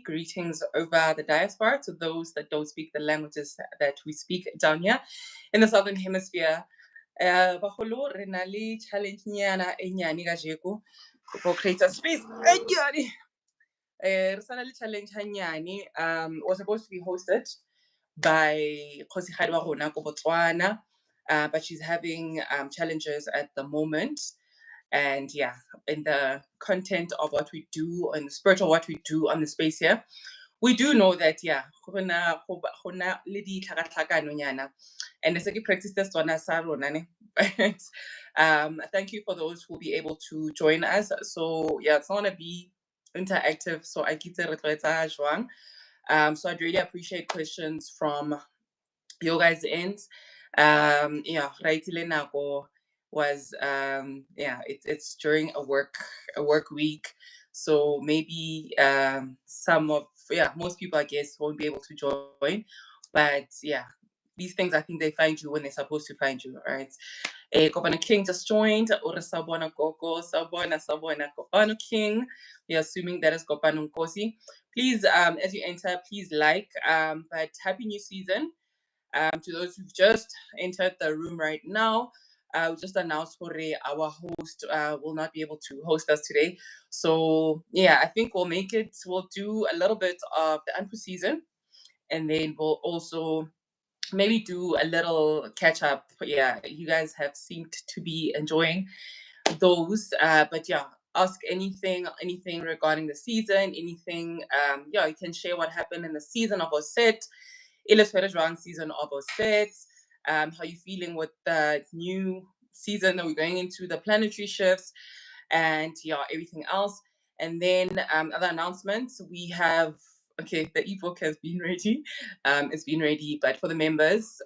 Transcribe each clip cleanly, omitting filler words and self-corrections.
Greetings over the diaspora to those that don't speak the languages that we speak down here in the Southern Hemisphere. Bagolo, re na le challenge nyana e nyane kajeko for create a space. Re sa na le challenge hanyane was supposed to be hosted by Kgosigadi wa rona ko Botswana, but she's having challenges at the moment. And yeah, in the content of what we do and the spirit of what we do on the space here, we do know that yeah, go na le ditlhakatlhakano nyana, and the second practice this one sa rona ne. But thank you for those who will be able to join us. So yeah, it's not gonna be interactive, so I keep it so I'd really appreciate questions from your guys' ends. Yeah, right nako was yeah, it's during a work week, so maybe some of most people I guess won't be able to join, but yeah, these things I think they find you when they're supposed to find you, right? Kopano King just joined. Ora Sabona Koko, Sabona Kopano King. We're assuming that is Kopano Nkosi. Please, as you enter, please like. But happy new season. To those who've just entered the room right now, we just announced our host will not be able to host us today. So yeah, I think we'll do a little bit of the Anpu season, and then we'll also maybe do a little catch up. Yeah, you guys have seemed to be enjoying those. But yeah, ask anything regarding the season, anything. Yeah, you can share what happened in the season of our set, illustrated drawing season of our sets. How you feeling with the new season that we're going into, the planetary shifts, and yeah, everything else. And then other announcements. We have the ebook has been ready. It's been ready, but for the members,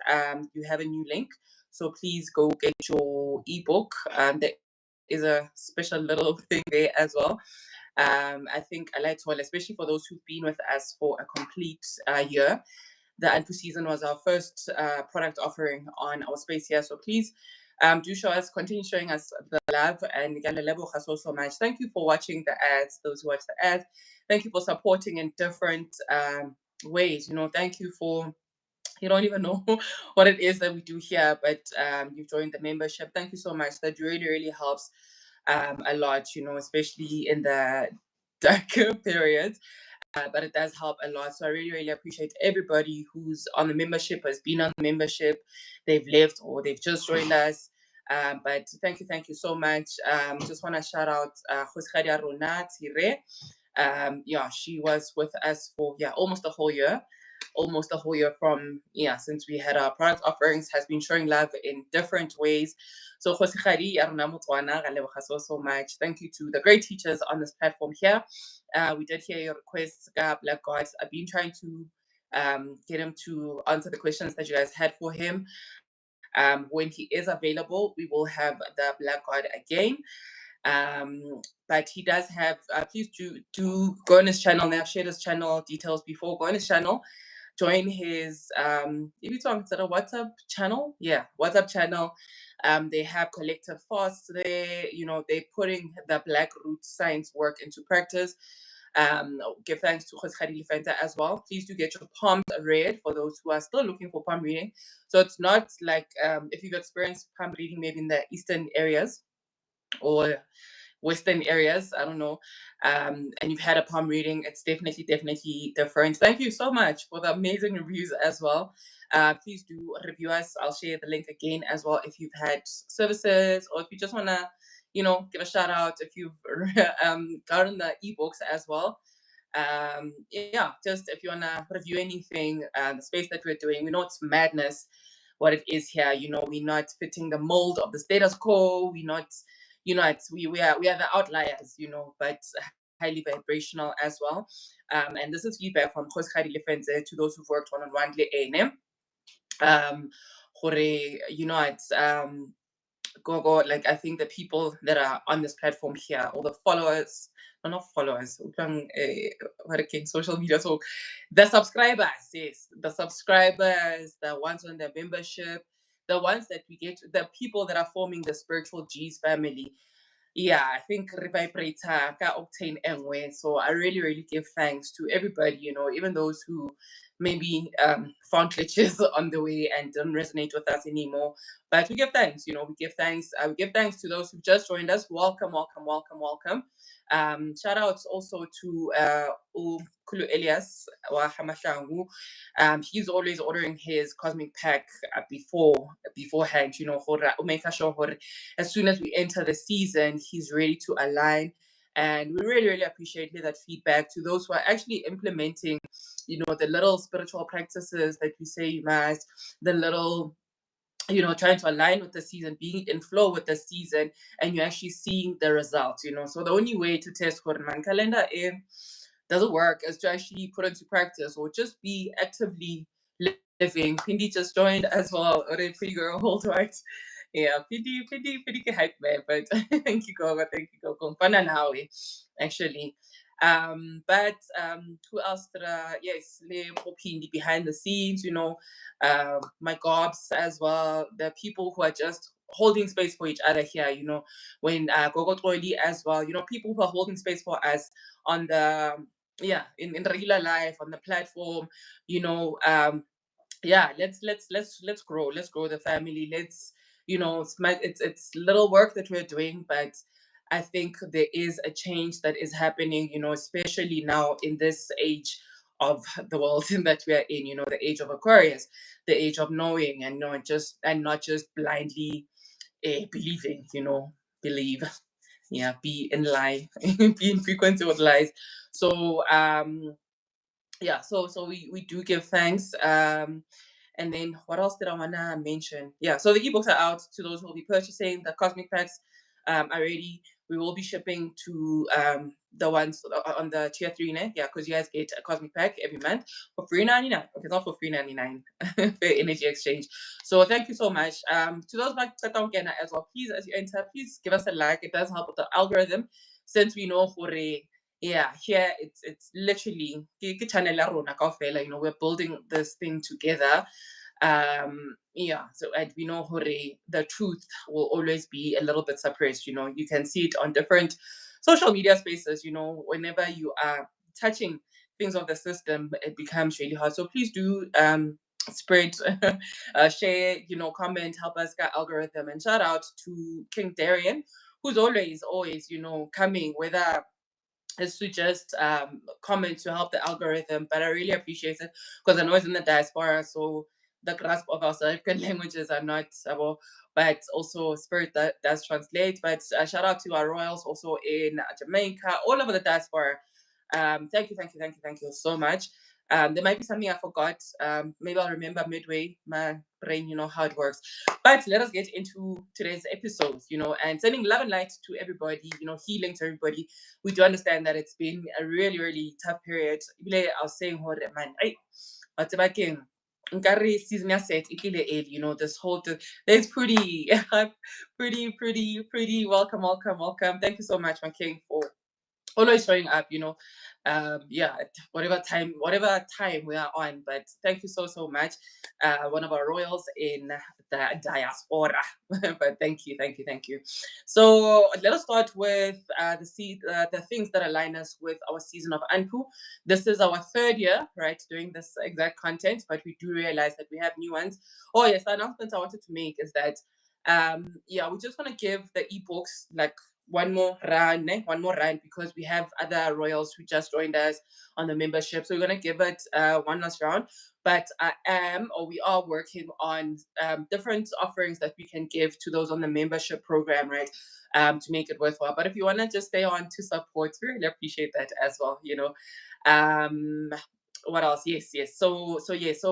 you have a new link. So please go get your ebook. There is a special little thing there as well. I think I like to, especially for those who've been with us for a complete year. The Anpu season was our first product offering on our space here. So please do continue showing us the love, and so much. Thank you for watching the ads, those who watch the ads. Thank you for supporting in different ways. Thank you for, you don't even know what it is that we do here, but you've joined the membership. Thank you so much. That really, really helps a lot, especially in the darker periods. But it does help a lot. So I really, really appreciate everybody who's on the membership, has been on the membership, they've left or they've just joined us. But thank you so much. Just want to shout out Kgosigadi Rona Tire. Yeah, she was with us for almost a whole year. From since we had our product offerings, has been showing love in different ways. So Kgosigadi ya rona Botswana, re leboga so much. Thank you to the great teachers on this platform here. We did hear your requests, Black Gods. I've been trying to get him to answer the questions that you guys had for him. When he is available, we will have the Black God again. But he does have, please do go on his channel. Now, I've shared his channel details before. Go on his channel, join his, if it's on a WhatsApp channel, WhatsApp channel. They have collective fasts there. They're putting the Black Root Science work into practice. Give thanks to Kgosigadi Lefenta as well. Please do get your palms read for those who are still looking for palm reading. So it's not like if you've experienced palm reading maybe in the eastern areas or western areas, I don't know, and you've had a palm reading, it's definitely different. Thank you so much for the amazing reviews as well. Please do review us. I'll share the link again as well if you've had services, or if you just want to give a shout out if you've gotten the ebooks as well. Just if you want to review anything, the space that we're doing, we know it's madness what it is here. We're not fitting the mold of the status quo. We're not, we are the outliers, but highly vibrational as well. And this is feedback from Kgosigadi Lefenta to those who've worked one-on-one le ene. It's go like I think the people that are on this platform here, all the followers, not followers, social media. So the subscribers, yes, the subscribers, the ones on the membership, the ones that we get, the people that are forming the spiritual G's family. yeah, I think re vibrator ka octane anyway. So I really give thanks to everybody, even those who maybe found glitches on the way and don't resonate with us anymore. But we give thanks, we give thanks. We give thanks to those who just joined us. Welcome, welcome, welcome, welcome. Shout outs also to Kulu Elias wa Hamashangu. He's always ordering his cosmic pack beforehand, to make sure as soon as we enter the season, he's ready to align. And we really appreciate that feedback to those who are actually implementing, the little spiritual practices that we say you must, the little, trying to align with the season, being in flow with the season, and you're actually seeing the results, So the only way to test for man calendar doesn't work is to actually put into practice or just be actively living. Pindi just joined as well, or a pretty girl, hold right. Yeah, pretty hype man, but thank you, Goga, Fana now, actually. But who else? Yes, Pindi behind the scenes, my gobs as well, the people who are just holding space for each other here, when Gogo Toili as well, people who are holding space for us on the in regular life on the platform, let's grow the family. Let's, it's little work that we're doing, but I think there is a change that is happening, especially now in this age of the world that we are in, the age of Aquarius, the age of knowing, and not just blindly believing, believe, be in lie, be in frequency with lies. So we do give thanks. And then what else did I wanna mention? Yeah, so the ebooks are out to those who will be purchasing the cosmic packs. Already we will be shipping to the ones on the tier 3, yeah, because you guys get a cosmic pack every month for $3.99. Okay, it's not for $3.99 for energy exchange. So thank you so much. To those back that don't get as well, please, as you enter, please give us a like. It does help with the algorithm, since we know here it's literally channel ya rona kaofela, we're building this thing together. So and we know the truth will always be a little bit suppressed. You can see it on different social media spaces. Whenever you are touching things of the system, it becomes really hard. So please do spread, share, comment, help us get algorithm. And shout out to King Darian, who's always coming, whether is to just comment to help the algorithm. But I really appreciate it, because I know it's in the diaspora, so the grasp of our South African languages are not but also spirit that does translate. But shout out to our royals also in Jamaica, all over the diaspora. Thank you so much. There might be something I forgot. Maybe I'll remember midway. My brain, how it works. But let us get into today's episode, and sending love and light to everybody, healing to everybody. We do understand that it's been a really tough period. I was saying, man, nkare season ya set e tlile early, this whole there's pretty pretty welcome. Thank you so much, my king, for always showing up, whatever time we are on. But thank you so much, one of our royals in the diaspora. But thank you. So let us start with the things that align us with our season of Anpu. This is our 3rd year, right, doing this exact content, but we do realize that we have new ones. Oh yes, the announcement I wanted to make is that we just want to give the ebooks like one more run, because we have other royals who just joined us on the membership. So we're gonna give it one last round. But we are working on different offerings that we can give to those on the membership program, right? To make it worthwhile. But if you wanna just stay on to support, we really appreciate that as well. What else? Yes. So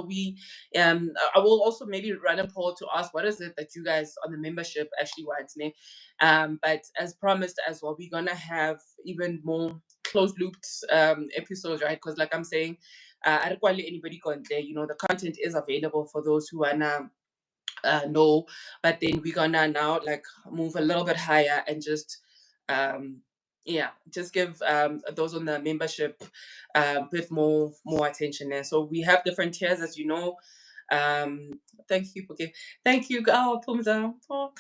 we I will also maybe run a poll to ask what is it that you guys on the membership actually want, ne? But as promised as well, we're gonna have even more closed looped episodes, right? Because like I'm saying, I don't want anybody content, the content is available for those who wanna know. But then we're gonna now like move a little bit higher and just just give those on the membership a bit more attention there. So we have different tiers, as you know. Thank you, okay. Thank you. Oh, Pumza. Oh,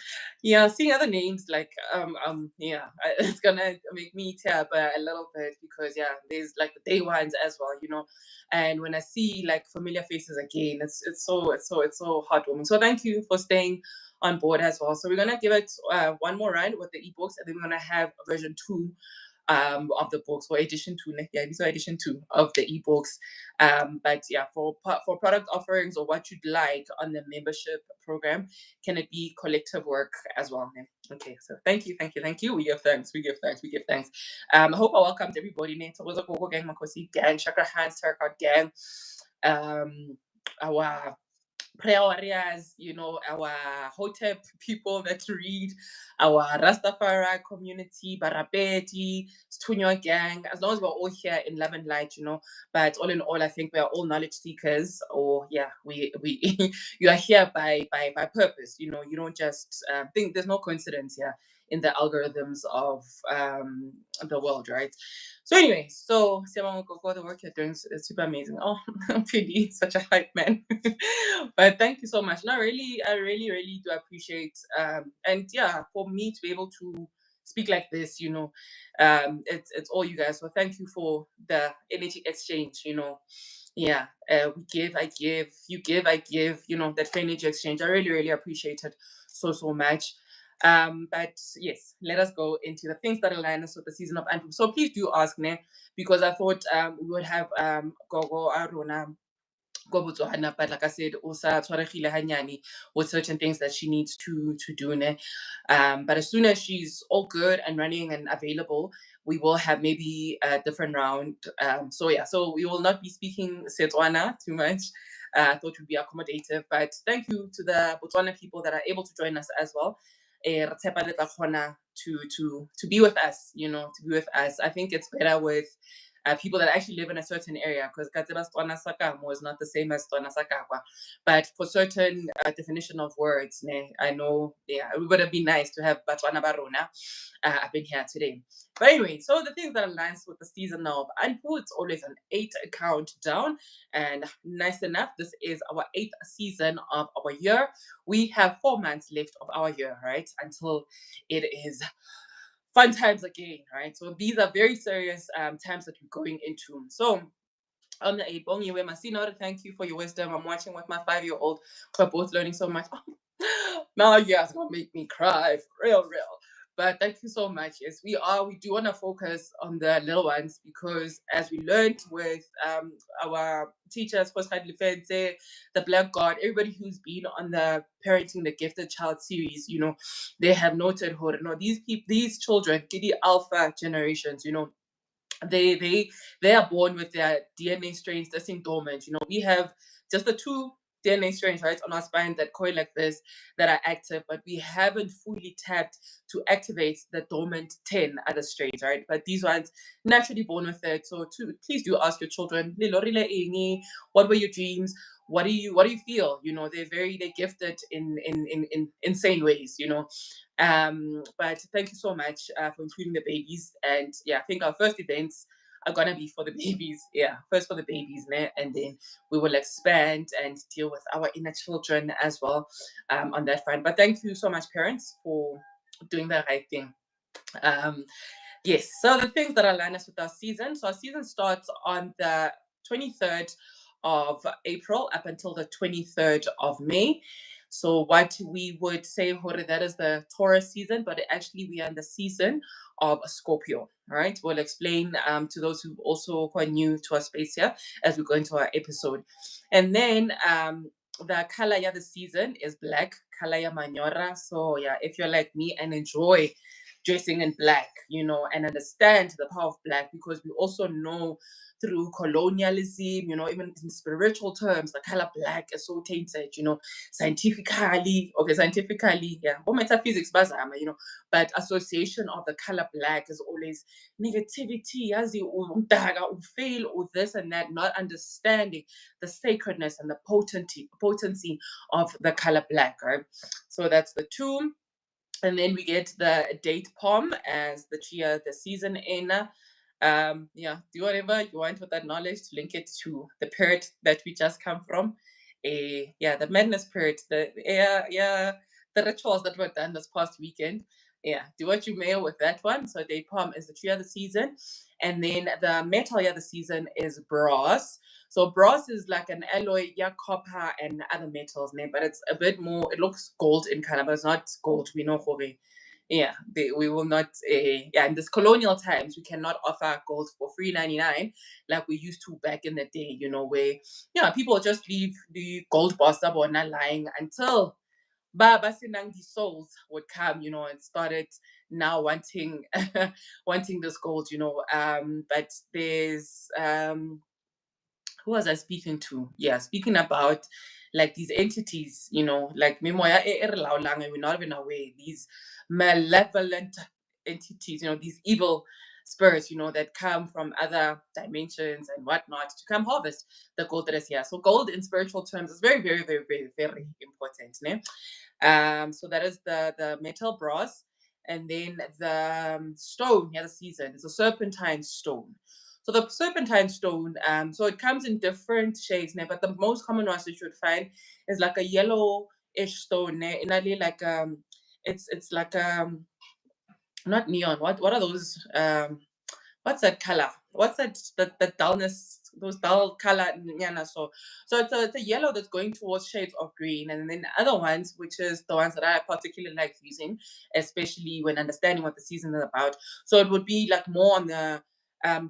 yeah. Seeing other names like yeah, it's gonna make me tear up a little bit because yeah, there's like the day ones as well, you know. And when I see like familiar faces again, it's so heartwarming. So thank you for staying on board as well. So we're gonna give it one more run with the ebooks, and then we're gonna have version 2 of the books, or edition 2. Yeah, these are edition 2 of the ebooks. But yeah, for product offerings or what you'd like on the membership program, can it be collective work as well? Okay, so thank you, thank you, thank you. We give thanks, we give thanks, we give thanks. I hope I welcomed everybody. Togoza Gogo Gang, Makosi Gang, Chakra Hands, Terracotta Gang, our prayer warriors, you know, our Hotep people that read, our Rastafari community, Barapeti, Stunyo gang, as long as we're all here in love and light, you know. But all in all, I think we are all knowledge seekers, or yeah, we you are here by purpose, you know. You don't just think, there's no coincidence here in the algorithms of the world, right? So anyway, so Siyabonga Gogo, the work you're doing is super amazing. Oh, PD, such a hype man. But thank you so much. And I really do appreciate and yeah, for me to be able to speak like this, you know, it's all you guys. So thank you for the energy exchange, you know. Yeah, we give, I give, you give, I give, you know, that energy exchange. I really appreciate it so much. But yes, let us go into the things that align us with the season of Anpu. So please do ask me, because I thought we would have Gogo Aruna go Botswana, but like I said, also tshwaregile hanyane with certain things that she needs to do. Ne? But as soon as she's all good and running and available, we will have maybe a different round. So yeah, so we will not be speaking Setswana too much. I thought we'd be accommodative, but thank you to the Botswana people that are able to join us as well. Re tshepa le tla kgona to be with us, you know, to be with us. I think it's better with people that actually live in a certain area, because Katseba Stwana Sakamo is not the same as Stwana Sakakwa. But for certain definition of words, ne, I know, yeah, it would have been nice to have Batswana Barona up in here today. But anyway, so the things that aligns with the season of Anpu, it's always an 8 countdown. And nice enough, this is our 8th season of our year. We have 4 months left of our year, right? Until it is fun times again, right? So these are very serious times that we're going into. So on the 8th, Bongiwe Masino, thank you for your wisdom. I'm watching with my 5-year-old. We're both learning so much. Now you guys gonna make me cry, for real. But thank you so much. Yes, we do want to focus on the little ones, because as we learned with our teachers, Kgosigadi, the Black God, everybody who's been on the Parenting the Gifted Child series, you know, they have noted, no, these children, the alpha generations, you know, they are born with their DNA strains that's in dormant. You know, we have just the 2 DNA strains, right, on our spine that coil like this, that are active, but we haven't fully tapped to activate the dormant 10 other strains, right? But these ones naturally born with it. So please do ask your children, what were your dreams? What do you feel? You know, they're gifted in insane ways, you know. But thank you so much for including the babies. And yeah, I think our first events are gonna be for the babies. Yeah, first for the babies, né? And then we will expand and deal with our inner children as well on that front. But thank you so much, parents, for doing the right thing. Yes, so the things that align us with our season. So our season starts on the 23rd of April up until the 23rd of May. So what we would say, Hore, that is the Taurus season, but actually we are in the season of Scorpio. All right, we'll explain to those who also quite new to our space here as we go into our episode. And then the color of the season is black, color manyora. So yeah, if you're like me and enjoy dressing in black, you know, and understand the power of black, because we also know through colonialism, you know, even in spiritual terms, the color black is so tainted, you know, scientifically, yeah, or metaphysics, you know, but association of the color black is always negativity, as you fail, or this and that, not understanding the sacredness and the potency of the color black, right? So that's the 2. And then we get the date palm as the chia, the season in. Yeah, do whatever you want with that knowledge to link it to the period that we just come from. the madness period, the rituals that were done this past weekend. Yeah, do what you may with that one. So day palm is the tree of the season, and then the metal of the season is brass. So brass is like an alloy, yeah, copper and other metals, but it's a bit more. It looks gold in color, but it's not gold. We know Hore. Yeah, we will not. In this colonial times, we cannot offer gold for $3.99 like we used to back in the day. Where people just leave the gold bar on lying until Baba Sinang the souls would come, and started now wanting wanting this gold, but there's who was I speaking to? Yeah, speaking about like these entities, like Memoya we're not even aware, these malevolent entities, these evil spirits, that come from other dimensions and whatnot to come harvest the gold that is here. So gold in spiritual terms is very, very, very, very, very important. Ne? So that is the metal brass, and then the stone, the season is a serpentine stone. So the serpentine stone, so it comes in different shades, but the most common ones that you would find is like a yellowish stone, like it's like not neon. What are those? What's that color? What's that dullness? Those dull color. So it's a yellow that's going towards shades of green, and then other ones, which is the ones that I particularly like using, especially when understanding what the season is about. So it would be like more on the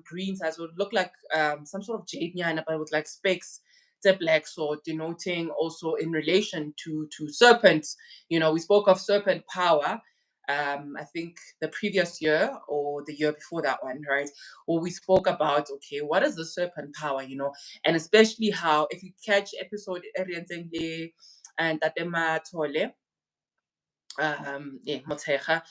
green side. So it would look like some sort of jade nyana, but with like specks. The black, so denoting also in relation to serpents. We spoke of serpent power. I think the previous year or the year before that one, right? Where we spoke about, okay, what is the serpent power, and especially how, if you catch episode and Tatema Tole, Motshekga,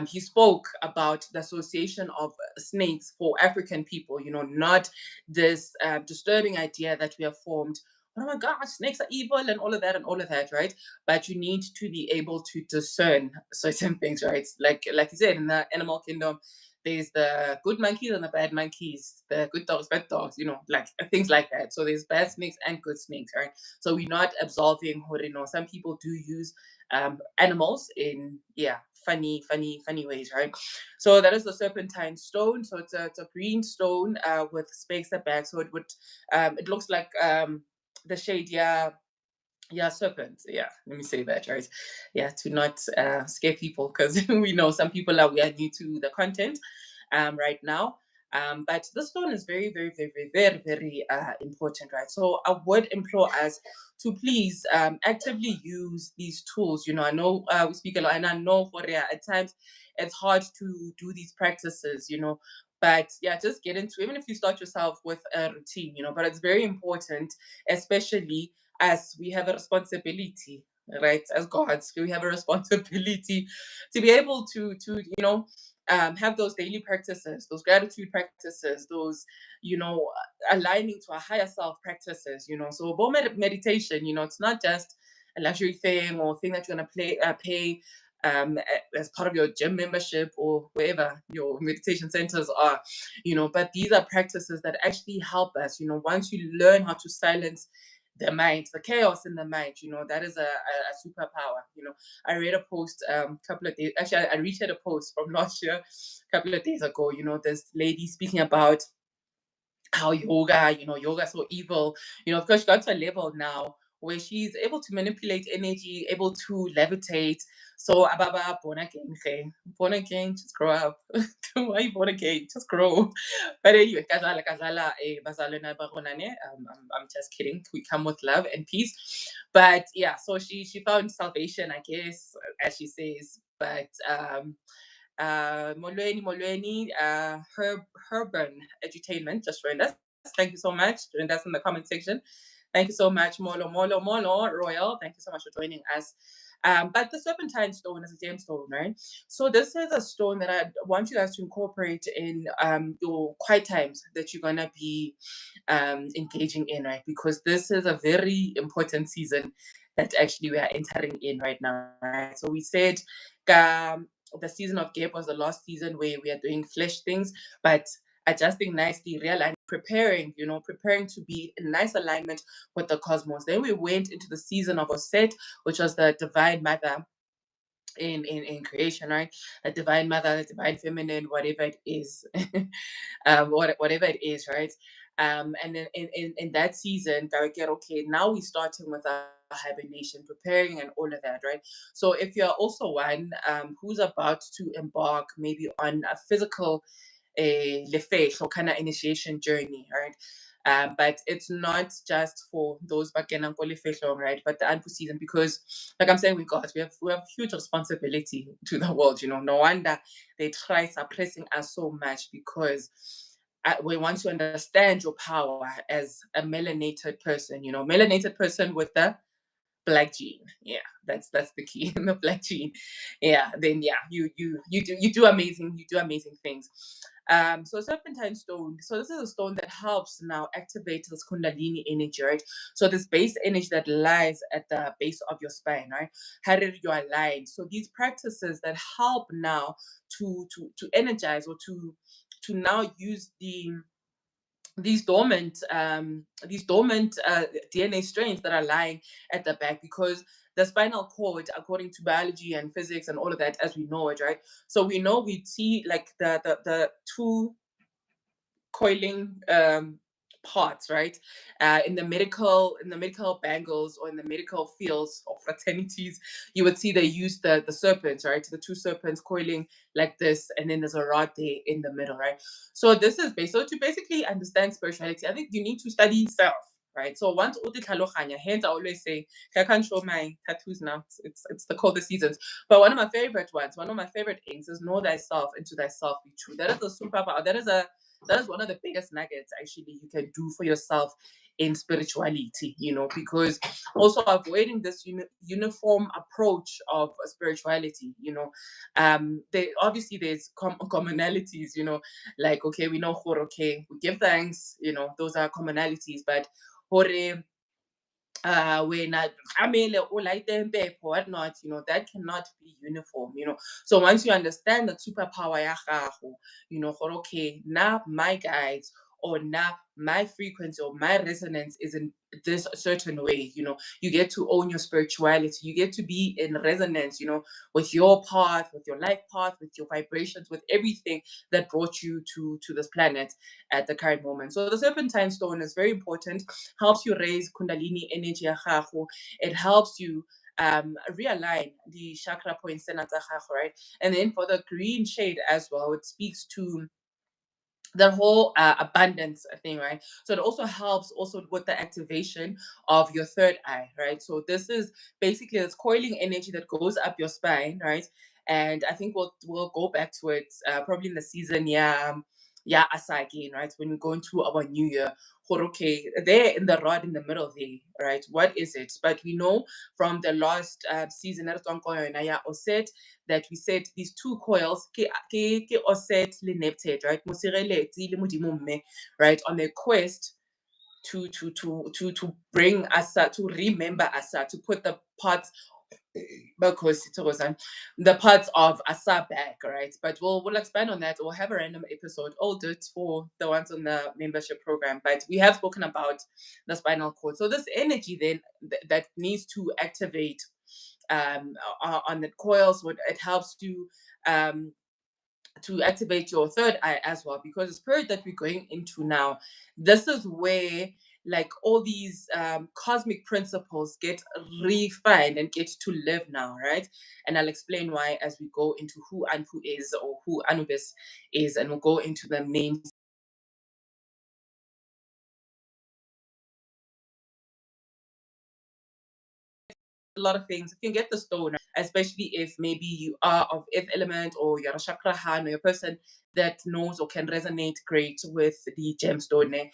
he spoke about the association of snakes for African people, not this disturbing idea that we have formed. Oh my gosh, snakes are evil and all of that, right? But you need to be able to discern certain things, right? Like you said, in the animal kingdom, there's the good monkeys and the bad monkeys, the good dogs, bad dogs, like things like that. So there's bad snakes and good snakes, right? So we're not absolving Horino. Some people do use animals in funny ways, right? So that is the serpentine stone. So it's a green stone with specks at back. So it looks like the shade serpent. Yeah, let me say that, right? Yeah, to not scare people, because we know some people we are new to the content right now. But this stone is very, very, very, very, very, very important, right? So I would implore us to please actively use these tools. I know we speak a lot, and I know at times it's hard to do these practices, but yeah, just get into, even if you start yourself with a routine, but it's very important, especially as we have a responsibility, right? As gods, we have a responsibility to be able to have those daily practices, those gratitude practices, those, aligning to a higher self practices, So about meditation, it's not just a luxury thing or thing that you're going to pay as part of your gym membership or wherever your meditation centers are, but these are practices that actually help us, once you learn how to silence the mind, the chaos in the mind, that is a superpower. I read a post a couple of days, actually, I read a post from last year, a couple of days ago, this lady speaking about how yoga is so evil. Of course, she got to a level now where she's able to manipulate energy, able to levitate. So, Ababa, born again, just grow up. Why you born again? Just grow. But anyway, bazalwane ba rona ne, I'm just kidding. We come with love and peace. But yeah, so she found salvation, I guess, as she says. But Molweni, Herburn Edutainment just joined us. Thank you so much. Join us in the comment section. Thank you so much, Molo Royal. Thank you so much for joining us. But the serpentine stone is a gemstone, right? So this is a stone that I want you guys to incorporate in your quiet times that you're gonna be engaging in, right? Because this is a very important season that actually we are entering in right now, right? So we said the season of Gap was the last season where we are doing flesh things, but adjusting nicely, realigning, preparing, preparing to be in nice alignment with the cosmos. Then we went into the season of Oset, which was the divine mother in creation, right? A divine mother, a divine feminine, whatever it is, whatever it is, right? And then in that season, okay, now we're starting with our hibernation, preparing and all of that, right? So if you're also one who's about to embark maybe on a physical lefesh or kind of initiation journey, right? But it's not just for those bakenang ko lefehlong, right? But the Anpu season, because like I'm saying, we have huge responsibility to the world. No wonder they try suppressing us so much, because we want to understand your power as a melanated person. Melanated person with the black gene. Yeah, that's the key. The black gene. Yeah, then yeah, you do amazing things. So serpentine stone. So this is a stone that helps now activate this kundalini energy, right? So this base energy that lies at the base of your spine, right? How did you align? So these practices that help now to energize, or to now use these dormant DNA strains that are lying at the back, because the spinal cord, according to biology and physics and all of that, as we know it, right? So we see like the two coiling parts, right? In the medical bangles, or in the medical fields or fraternities, you would see they use the serpents, right? The two serpents coiling like this, and then there's a rod there in the middle, right? So this is so to basically understand spirituality, I think you need to study self, right? So once uti tlhaloganya, hence I always say I can't show my tattoos now. It's the colder seasons. But one of my favorite things is know thyself, and to thyself be true. That is a superpower. That is one of the biggest nuggets actually you can do for yourself in spirituality, because also avoiding this uniform approach of spirituality, there's commonalities, like, okay, we know, okay, we give thanks, those are commonalities, but hore wena tlamehile o light impepho, whatnot, that cannot be uniform, So once you understand the superpower ya gago, gore, okay, now my guides, or now my frequency or my resonance is in this certain way, you get to own your spirituality. You get to be in resonance, with your path, with your life path, with your vibrations, with everything that brought you to this planet at the current moment. So the serpentine stone is very important, helps you raise kundalini energy ya gago. It helps you realign the chakra points tsena tsa gago, right? And then for the green shade as well, it speaks to the whole abundance thing, right? So it also helps also with the activation of your third eye, right? So this is basically this coiling energy that goes up your spine, right? And I think we'll go back to it probably in the season, yeah, asa again, right? When we go into our new year, okay, there in the rod in the middle there, right? What is it? But we know from the last season, that we said these two coils, ke Oset le Neptune, right? Mosireletsi le Modimo Mme, right? On their quest to bring Asa, to remember Asa, to put the parts, because the parts of Asa back, right? But we'll expand on that. We'll have a random episode. I'll do it for the ones on the membership program. But we have spoken about the spinal cord. So this energy then that needs to activate on the coils, it helps to activate your third eye as well, because the spirit that we're going into now, this is where like all these cosmic principles get refined and get to live now, right? And I'll explain why as we go into who Anpu is, or who Anubis is, and we'll go into the names. A lot of things. You can get the stone, especially if maybe you are of earth element, or you're a chakra han, or you're a person that knows or can resonate great with the gemstone.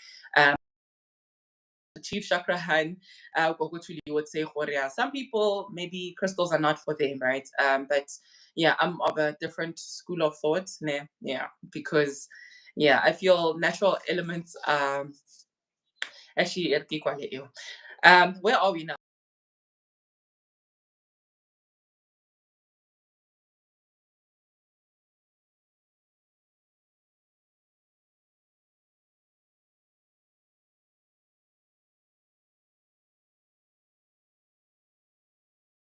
Chief chakra han, you would say, some people, maybe crystals are not for them, right? But yeah, I'm of a different school of thought. Yeah, because yeah, I feel natural elements actually where are we now?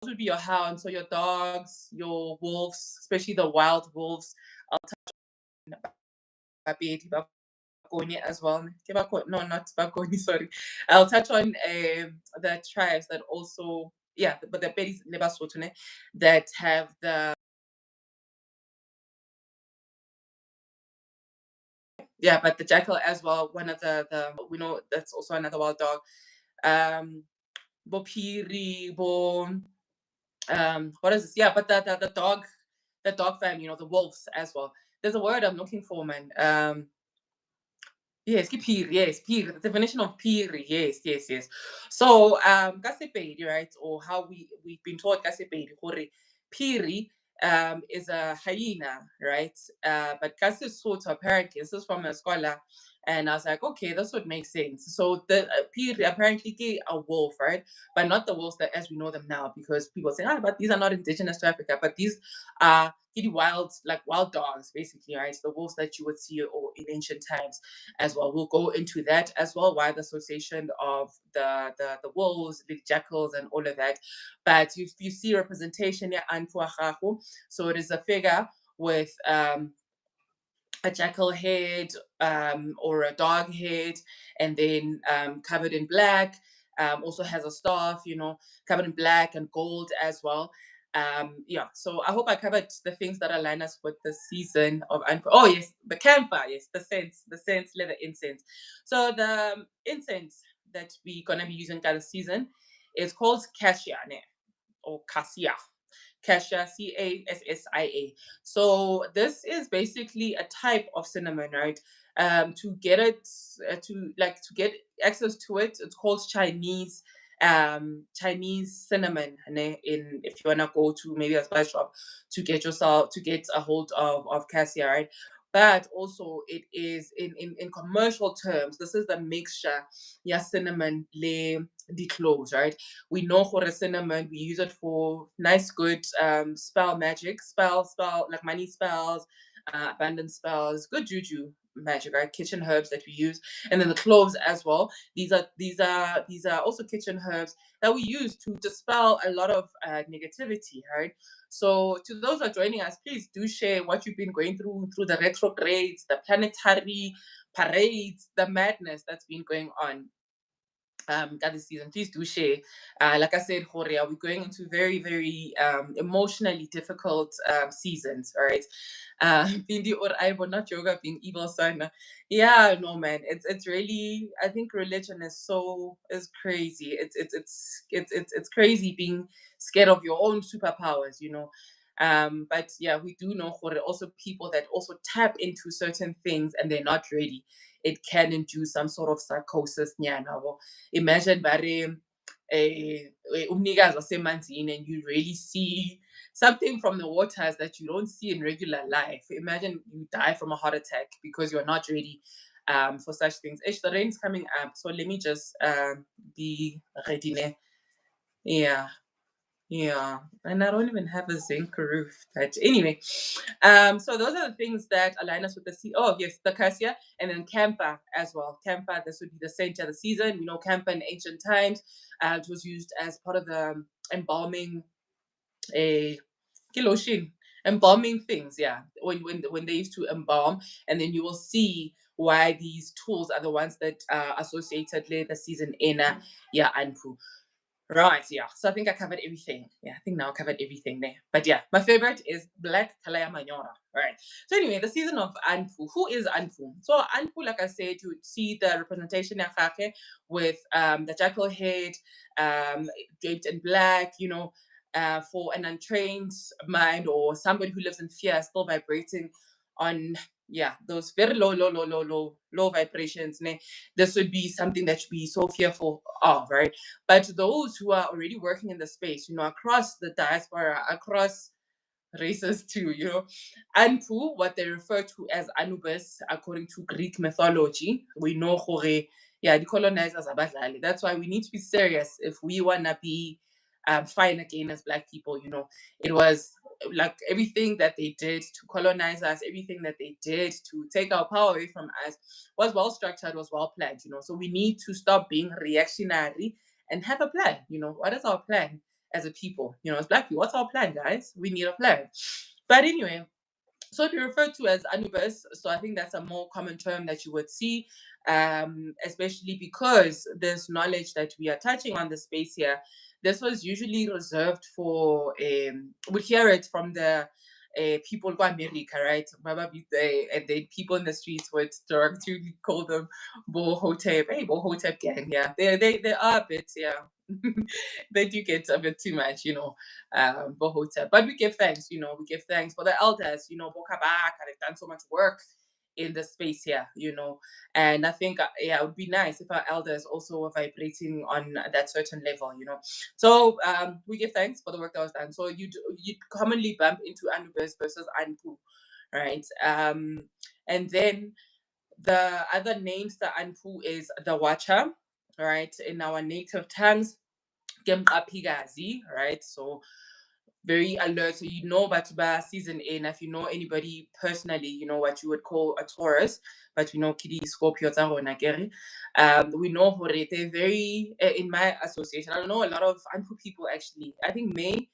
would be your hounds, so your dogs, your wolves, especially the wild wolves. I'll touch on Bapedi, Bakoni as well. No, not Bakoni, sorry. I'll touch on the tribes that also, yeah, but the Pedis Lebasotune that have the, yeah, but the jackal as well. One of the we know that's also another wild dog. Bopiri, Bo, what is this? Yeah, but the dog family, the wolves as well. There's a word I'm looking for, man. Yes, piri, yes, piri. The definition of piri, yes, yes, yes. So, kasepedi, right, or how we've been taught kasepedi, hore piri is a hyena, right? But kasesotho apparently, this is from a scholar, and I was like, okay, this would make sense. So the piri apparently is a wolf, right? But not the wolves that as we know them now, because people say, but these are not indigenous to Africa, but these are wild, like wild dogs, basically, right? The wolves that you would see or in ancient times as well. We'll go into that as well, why the association of the wolves, the jackals, and all of that. But you see representation here, Anpu, so it is a figure with a jackal head or a dog head, and then covered in black. Also has a staff, covered in black and gold as well. Yeah, so I hope I covered the things that align us with the season of oh yes, the camphor, yes, the scents, leather incense. So the incense that we're gonna be using for the season is called cassia or cassia. Cassia, Cassia. So this is basically a type of cinnamon, right? To get it, to get access to it, it's called Chinese cinnamon. In if you wanna go to maybe a spice shop to get a hold of cassia, right? But also it is in commercial terms. This is the mixture, yeah, cinnamon, le, the cloves, right? We know for a cinnamon, we use it for nice, good spell magic, spell like money spells, abundance spells, good juju magic, right? Kitchen herbs that we use, and then the cloves as well. These are also kitchen herbs that we use to dispel a lot of negativity, right? So to those who are joining us, please do share what you've been going through the retrogrades, the planetary parades, the madness that's been going on this season. Please do share. Like I said, Jorge, we're going into very, very emotionally difficult seasons, all right? Bindi or Aibo, not yoga being evil son. Yeah, no man. It's really, I think religion is crazy. It's crazy being scared of your own superpowers. But yeah, we do know Jorge, also people that also tap into certain things and they're not ready. It can induce some sort of psychosis nyana. Imagine bare umnikazi wasemanzini and you really see something from the waters that you don't see in regular life. Imagine you die from a heart attack because you're not ready for such things. The rain's coming up, so let me just be ready. Yeah. Yeah, and I don't even have a zinc roof. But anyway, so those are the things that align us with the sea. Oh yes, the cassia, and then camphor as well. Camphor, this would be the saint of the season. We know camphor in ancient times. It was used as part of the embalming a kiloshin, embalming things. Yeah, when they used to embalm, and then you will see why these tools are the ones that are associated with the season in yeah, Anpu. Right, yeah. So I think I covered everything. Yeah, I think now I covered everything there. But yeah, my favorite is Black Kalaya Manyora. Right. So anyway, the season of Anpu. Who is Anpu? So Anpu, like I said, you would see the representation of Khake with the jackal head, draped in black, for an untrained mind or somebody who lives in fear, still vibrating on yeah, those very low vibrations. This would be something that you'd be so fearful of, right? But those who are already working in the space, across the diaspora, across races too, Anpu, what they refer to as Anubis, according to Greek mythology, we know Hore, yeah, the colonizers are Badlali. That's why we need to be serious if we want to be fine again as Black people. It was like everything that they did to colonize us, everything that they did to take our power away from us was well structured, was well planned. So we need to stop being reactionary and have a plan. What is our plan? as a people. As Black people, what's our plan, guys? We need a plan. But anyway, so it'd be referred to as Anubis. So I think that's a more common term that you would see, especially because this knowledge that we are touching on the space here, this was usually reserved for, we hear it from the people in America, right? And then people in the streets would derogatory call them Bohotep. Hey, Bohotep gang, yeah. They are a bit, yeah. They do get a bit too much, Bohota. But we give thanks, we give thanks for the elders, Bokabaka, they've done so much work in the space here, and I think, yeah, it would be nice if our elders also were vibrating on that certain level, So we give thanks for the work that was done. So you'd commonly bump into Anubis versus Anpu, right? And then the other names that Anpu is the Watcher, right? In our native tongues, Mqhaphikazi, right? So very alert. So Batuba season in. If you know anybody personally, you know what you would call a Taurus, but we know Kidi Scorpio Nageri. We know Hore, they're very in my association. I don't know a lot of Anpu people actually. I think May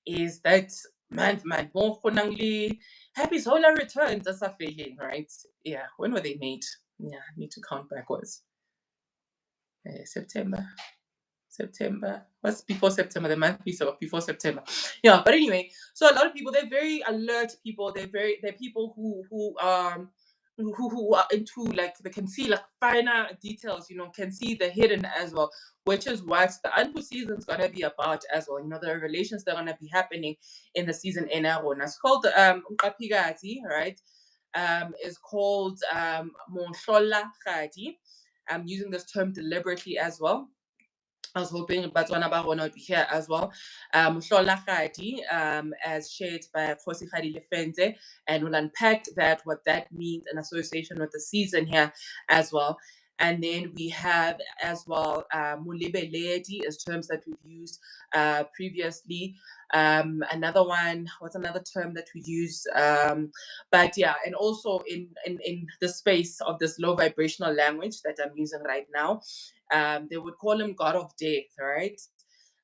is that man, more happy solar returns. That's a feeling, right? Yeah. When were they made? Yeah, I need to count backwards. September. What's before September? The month before September. Yeah, but anyway, so a lot of people, they're very alert people. They're people who are into, like, they can see like finer details, can see the hidden as well, which is what the Anpu season's gonna be about as well. The revelations that are gonna be happening in the season in Arona. It's called Mqhaphikazi, right? Is called Mohlalagadi. I'm using this term deliberately as well. I was hoping Botswana Barona would be here as well. Mohlalagadi, as shared by Kgosigadi Lefenze, and we'll unpack what that means in association with the season here as well. And then we have as well Molebelledi as terms that we've used previously. Another one, what's another term that we use? But yeah, and also in the space of this low vibrational language that I'm using right now, they would call him God of Death, right?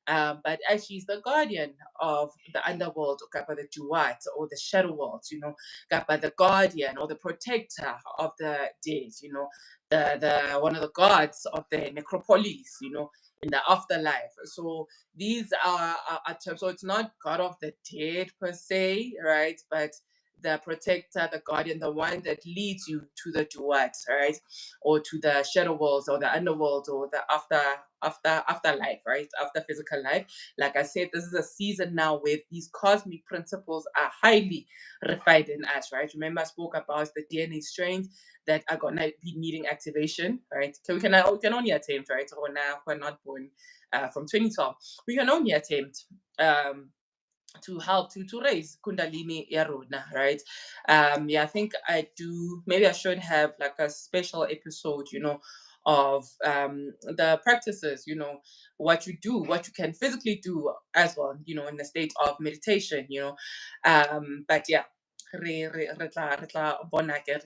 But actually, he's the guardian of the underworld, or the Duat, or the shadow world, the guardian or the protector of the dead, the one of the gods of the necropolis, in the afterlife. So these are terms. So it's not God of the dead per se, right? But the protector, the guardian, the one that leads you to the Duat, right? Or to the shadow worlds, or the underworld, or the afterlife, right? After physical life. Like I said, this is a season now where these cosmic principles are highly refined in us, right? Remember, I spoke about the DNA strains that are gonna be needing activation, right? So we can only attempt, right? Or now we're not born from 2012. We can only attempt to help to raise Kundalini Yarona, right? Yeah, I think maybe I should have like a special episode, of the practices, what you do, what you can physically do as well, in the state of meditation, but yeah, re tla bona gore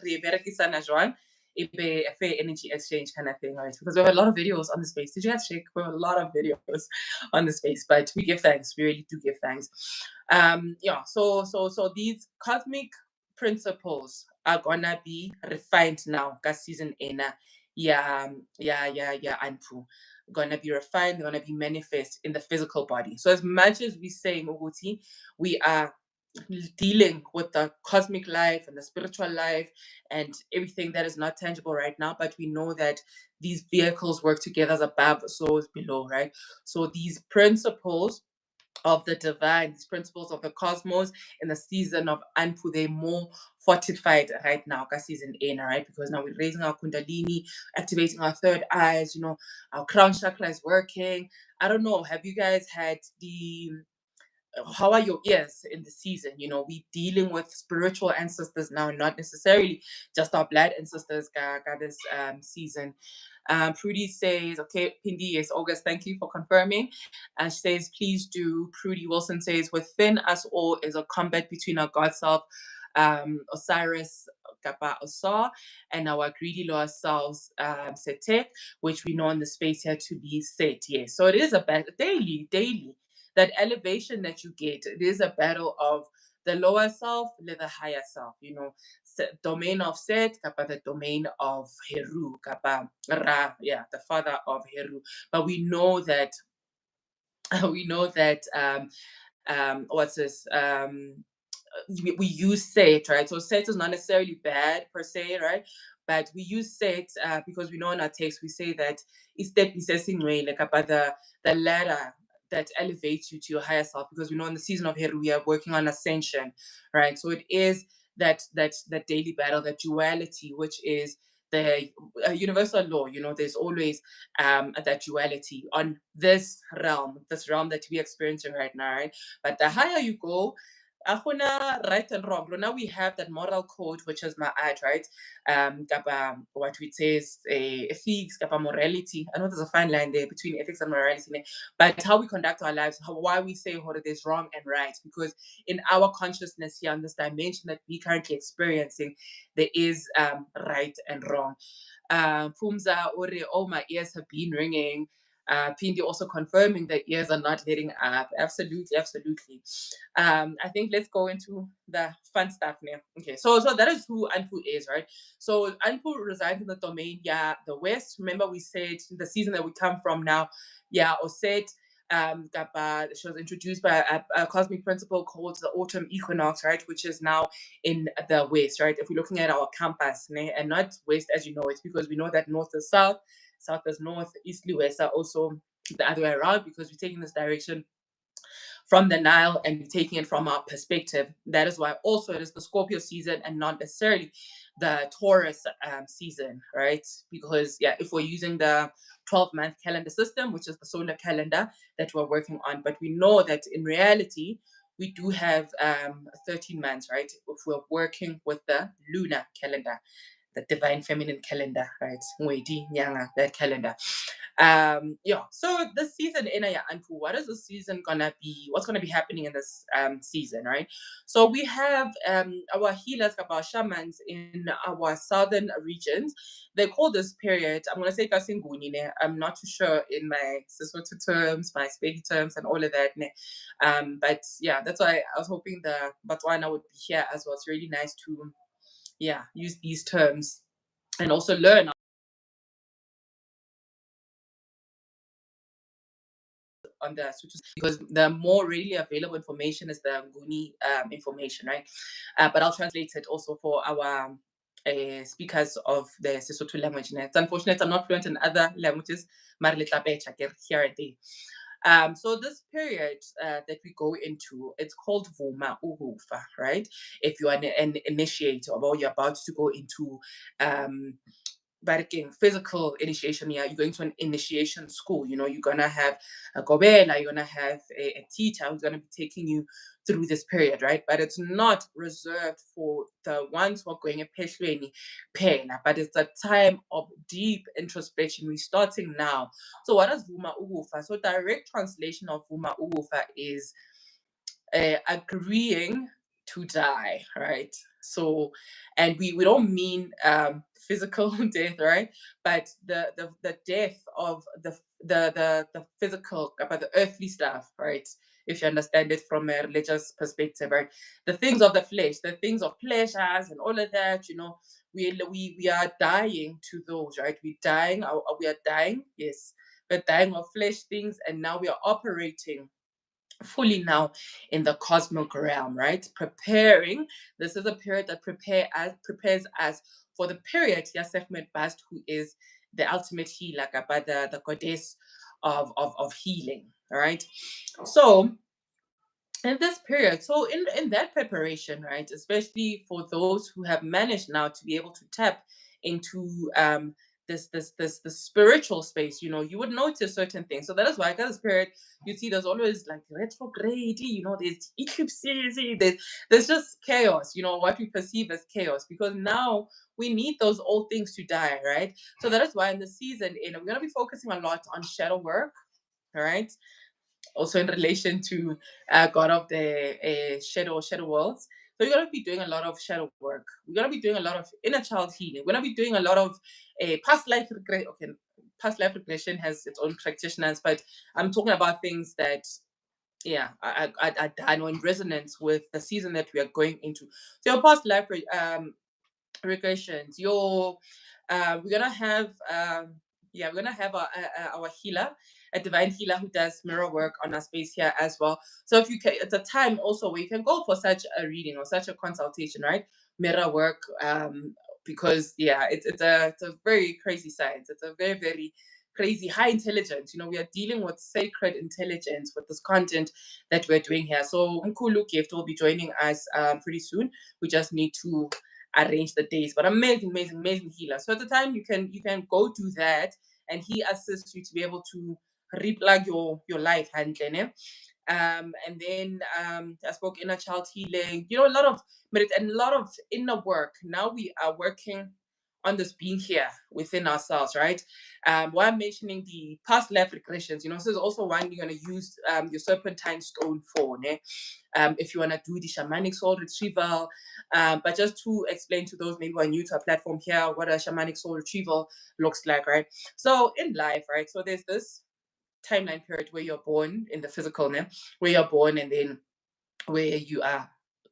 re berekisana jwang, a fair energy exchange kind of thing, right? Because we have a lot of videos on the space. Did you guys check? We have a lot of videos on the space, but we give thanks. We really do give thanks. Yeah. So these cosmic principles are gonna be refined now. Cause season ena, yeah, Anpu, gonna be refined. Gonna be manifest in the physical body. So as much as we say Uguti, we are dealing with the cosmic life and the spiritual life and everything that is not tangible right now, but we know that these vehicles work together as above, so as below, right? So these principles of the divine, these principles of the cosmos in the season of Anpu, they're more fortified right now, season in, right? Because now we're raising our Kundalini, activating our third eyes, our crown chakra is working. I don't know, have you guys had how are your ears in the season? We dealing with spiritual ancestors now, not necessarily just our blood ancestors this season. Prudy says, okay, Pindi, yes, August, thank you for confirming. And she says, please do. Prudy Wilson says, within us all is a combat between our God self, Osiris, kapa osa, and our greedy lower selves setek, which we know in the space here to be set. Yes. So it is a battle daily. That elevation that you get, it is a battle of the lower self with the higher self, domain of Set, kapa the domain of Heru, kapa Ra, yeah, the father of Heru. But we know that what's this? We use Set, right? So Set is not necessarily bad per se, right? But we use Set because we know in our text we say that it's like about the ladder that elevates you to your higher self, because we know in the season of Heru we are working on ascension, right? So it is that daily battle, that duality, which is the universal law. There's always that duality on this realm that we're experiencing right now, right? But the higher you go, right and wrong. Now we have that moral code, which is my art, right? What we say is ethics, morality. I know there's a fine line there between ethics and morality, but how we conduct our lives, why we say what it is wrong and right, because in our consciousness here, on this dimension that we currently experiencing, there is right and wrong. Pumza Ore, oh, my ears have been ringing. Pindi also confirming that ears are not letting up. Absolutely, absolutely. I think let's go into the fun stuff now. Okay, so that is who Anpu is, right? So Anpu resides in the domain, the West. Remember we said the season that we come from now, Oset. She was introduced by a cosmic principle called the autumn equinox, right, which is now in the west, right? If we're looking at our compass, and not west as you know it, because we know that north is south, south is north, eastly west are also the other way around, because we're taking this direction from the Nile and we're taking it from our perspective. That is why also it is the Scorpio season and not necessarily the Taurus season, right? Because if we're using the 12-month calendar system, which is the solar calendar that we're working on, but we know that in reality we do have 13 months, right? If we're working with the lunar calendar, the divine feminine calendar, right? Ngwedi, Nyanga, that calendar. So this season in Anpu, what is the season gonna be? What's gonna be happening in this season, right? So we have our healers, our shamans in our southern regions. They call this period, I'm gonna say Kasinguni, I'm not too sure in my Sesotho terms, my Spedi terms, and all of that. But yeah, that's why I was hoping the Botswana would be here as well. It's really nice to use these terms and also learn on the switches, because the more readily available information is the Nguni information, right? But I'll translate it also for our speakers of the Sesotho language. It's unfortunate I'm not fluent in other languages, here and there. So this period that we go into, it's called Vuma Uhufa, right? If you are an initiator, or you're about to go into physical initiation, you're going to an initiation school, you're gonna have a gobela, you're gonna have a teacher who's gonna be taking you through this period, right? But it's not reserved for the ones who are going at Peshlweni Pena, but it's a time of deep introspection. We're starting now. So what is Vuma Ugufa? So direct translation of Vuma Ugufa is agreeing to die, right? So, and we don't mean physical death, right? But the death of the physical, about the earthly stuff, right? If you understand it from a religious perspective, right? The things of the flesh, the things of pleasures and all of that, we are dying to those, right? We are dying, yes. We're dying of flesh things, and now we are operating fully now in the cosmic realm, right? Preparing. This is a period that prepares us for the period Yasefmet Bast, who is the ultimate healer, the goddess of healing. All right. So in this period, so in that preparation, right, especially for those who have managed now to be able to tap into this spiritual space, you would notice certain things. So that is why at this period you see there's always like retrograde, there's eclipses, there's just chaos, what we perceive as chaos, because now we need those old things to die, right? So that is why in the season, we're going to be focusing a lot on shadow work, all right, also in relation to God of the shadow worlds. So you're gonna be doing a lot of shadow work. We're gonna be doing a lot of inner child healing. We're gonna be doing a lot of past life regression. Okay, past life regression has its own practitioners, but I'm talking about things that I know in resonance with the season that we are going into. So your past life regressions, your we're gonna have we're gonna have our healer, a divine healer who does mirror work on our space here as well. So if you can, it's a time also where you can go for such a reading or such a consultation, right? Mirror work, because it's a very crazy science. It's a very very crazy high intelligence. We are dealing with sacred intelligence with this content that we're doing here. So Mkhulu Gift will be joining us pretty soon. We just need to arrange the days. But amazing, amazing, amazing healer. So at the time you can go do that, and he assists you to be able to replug your life handle. And then I spoke inner child healing, a lot of merit and a lot of inner work. Now we are working on this being here within ourselves, right? While mentioning the past life regressions, this is also one you're going to use your serpentine stone for, if you want to do the shamanic soul retrieval. But just to explain to those maybe who are new to our platform here, what a shamanic soul retrieval looks like, right? So in life, right? So there's this timeline period where you're born in the physical, where you're born, and then where you are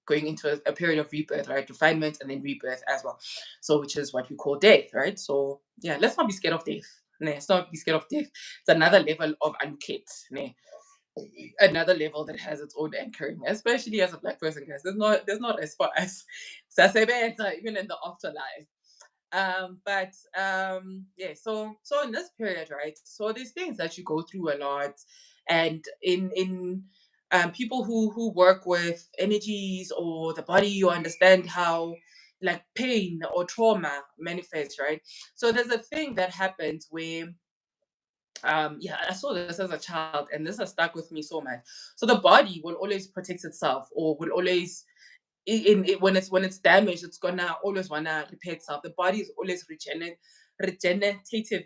going into a period of rebirth, right? Refinement and then rebirth as well. So which is what we call death, right? So yeah, let's not be scared of death. Let's not be scared of death. It's another level of unket, another level that has its own anchoring, especially as a black person, guys. There's not as far as even in the afterlife. So in this period, right? So there's things that you go through a lot, and in people who work with energies or the body, you understand how like pain or trauma manifests, right? So there's a thing that happens where I saw this as a child, and this has stuck with me so much. So the body will always protect itself, or will always when it's damaged, it's gonna always wanna repair itself. The body is always regenerative.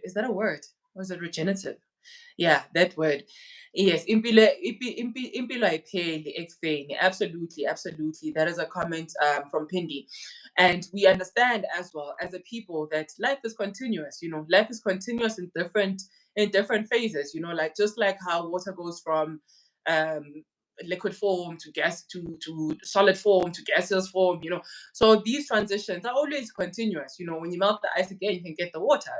Is that a word? Or is it regenerative? Yeah, that word. Yes, impilo ayipheli ekufeni. Absolutely, absolutely. That is a comment from Pindi. And we understand as well as a people that life is continuous. Life is continuous in different phases. Like just like how water goes from um liquid form to gas to solid form to gaseous form. So these transitions are always continuous. When you melt the ice again, you can get the water.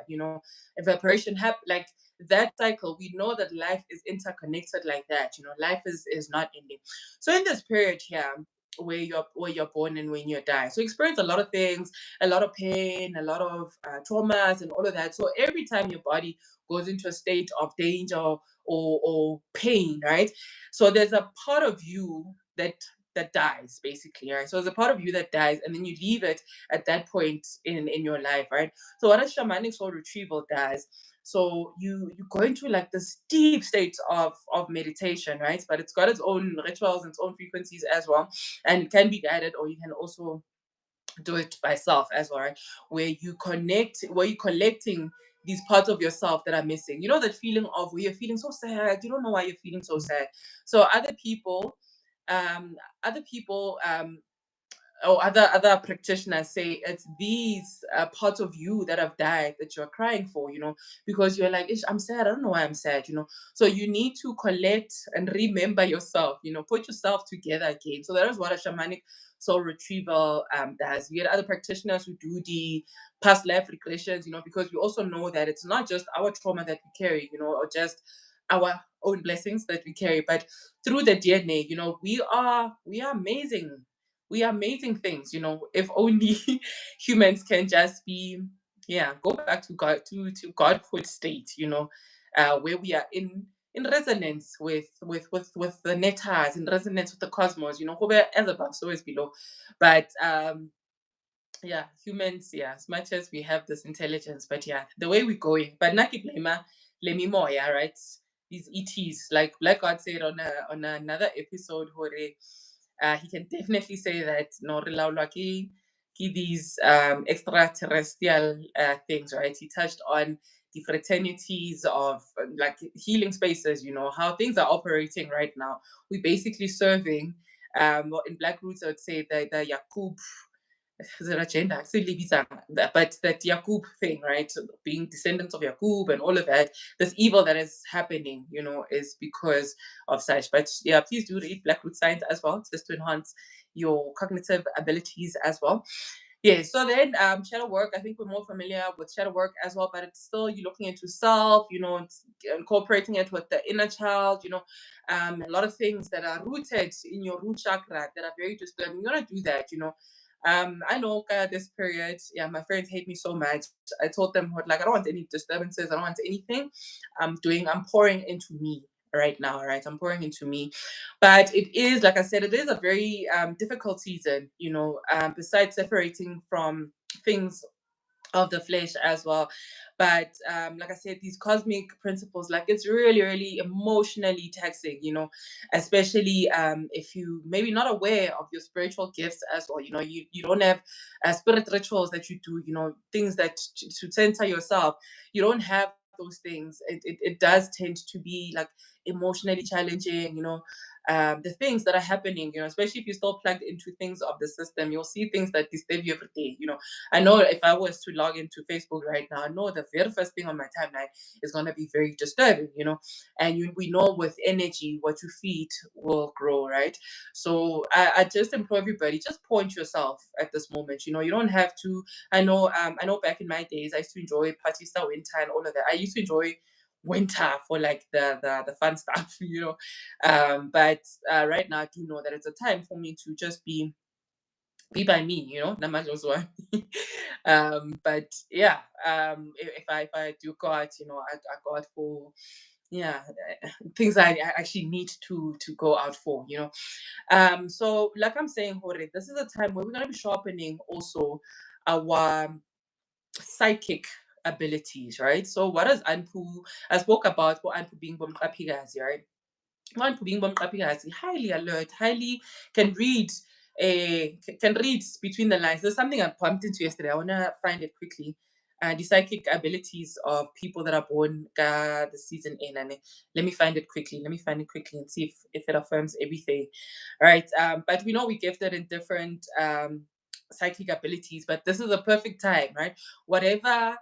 Evaporation happen like that cycle. We know that life is interconnected like that. Life is not ending. So in this period here, where you're born and when you die, so you experience a lot of things, a lot of pain, a lot of traumas and all of that. So every time your body goes into a state of danger or pain, right? So there's a part of you that dies, basically, right? So there's a part of you that dies, and then you leave it at that point in your life, right? So what a shamanic soul retrieval does, so you go into like this deep state of meditation, right? But it's got its own rituals and its own frequencies as well, and it can be guided, or you can also do it by self as well, right? Where you're collecting these parts of yourself that are missing. That feeling of where you're feeling so sad, you don't know why you're feeling so sad. So um other people or other practitioners say it's these parts of you that have died that you're crying for, because you're like, "Ish, I'm sad, I don't know why I'm sad. So you need to collect and remember yourself, put yourself together again. So that is what a shamanic soul retrieval does. You get other practitioners who do the past life regressions, because we also know that it's not just our trauma that we carry, or just our own blessings that we carry, but through the DNA, we are amazing. We are amazing things. If only humans can just be, go back to to godhood state, where we are in resonance with the netters, in resonance with the cosmos, who as above so is below. But humans, as much as we have this intelligence, but the way we're going, but naki blema lemi moya, right? These ETs, like Black God said on another episode, hore, he can definitely say that no relaulwa ki these extraterrestrial things, right? He touched on the fraternities of like healing spaces, how things are operating right now. We're basically serving Well, in Black roots, I would say the Yakub, the agenda, but that Yakub thing, right? Being descendants of Yakub and all of that, this evil that is happening, is because of such. But yeah, please do read Black Root Science as well, just to enhance your cognitive abilities as well. Yeah, so then shadow work, I think we're more familiar with shadow work as well, but it's still you're looking into self, it's incorporating it with the inner child, a lot of things that are rooted in your root chakra that are very disturbing. You're gonna do that. I know this period, yeah, my friends hate me so much. I told them what, like, I don't want any disturbances, I don't want anything. I'm pouring into me right now, right? I'm pouring into me. But it is, like I said, it is a very difficult season, besides separating from things of the flesh as well. But like I said, these cosmic principles, like, it's really, really emotionally taxing, especially if you maybe not aware of your spiritual gifts as well. You don't have spirit rituals that you do, things that to center yourself. You don't have those things. It does tend to be like emotionally challenging, the things that are happening, especially if you're still plugged into things of the system, you'll see things that disturb you every day. I know if I was to log into Facebook right now, I know the very first thing on my timeline is going to be very disturbing, and we know with energy, what you feed will grow, right? So I just implore everybody, just point yourself at this moment. You don't have to. I know back in my days, I used to enjoy Patista winter and all of that. I used to enjoy winter for like the fun stuff, but right now I do know that it's a time for me to just be by me, Namajoswa. But yeah, if I do go out, I go out for, yeah, things I actually need to go out for. So like I'm saying, Hore, this is a time where we're gonna be sharpening also our psychic abilities, right? So what does Anpu? I spoke about what Anpu being Mqhaphikazi, right? One being Mqhaphikazi, highly alert, highly can read, can read between the lines. There's something I bumped into yesterday. I wanna find it quickly. The psychic abilities of people that are born the season in, and let me find it quickly. Let me find it quickly and see if it affirms everything. All right. But we know we gifted in different psychic abilities, but this is a perfect time, right? Whatever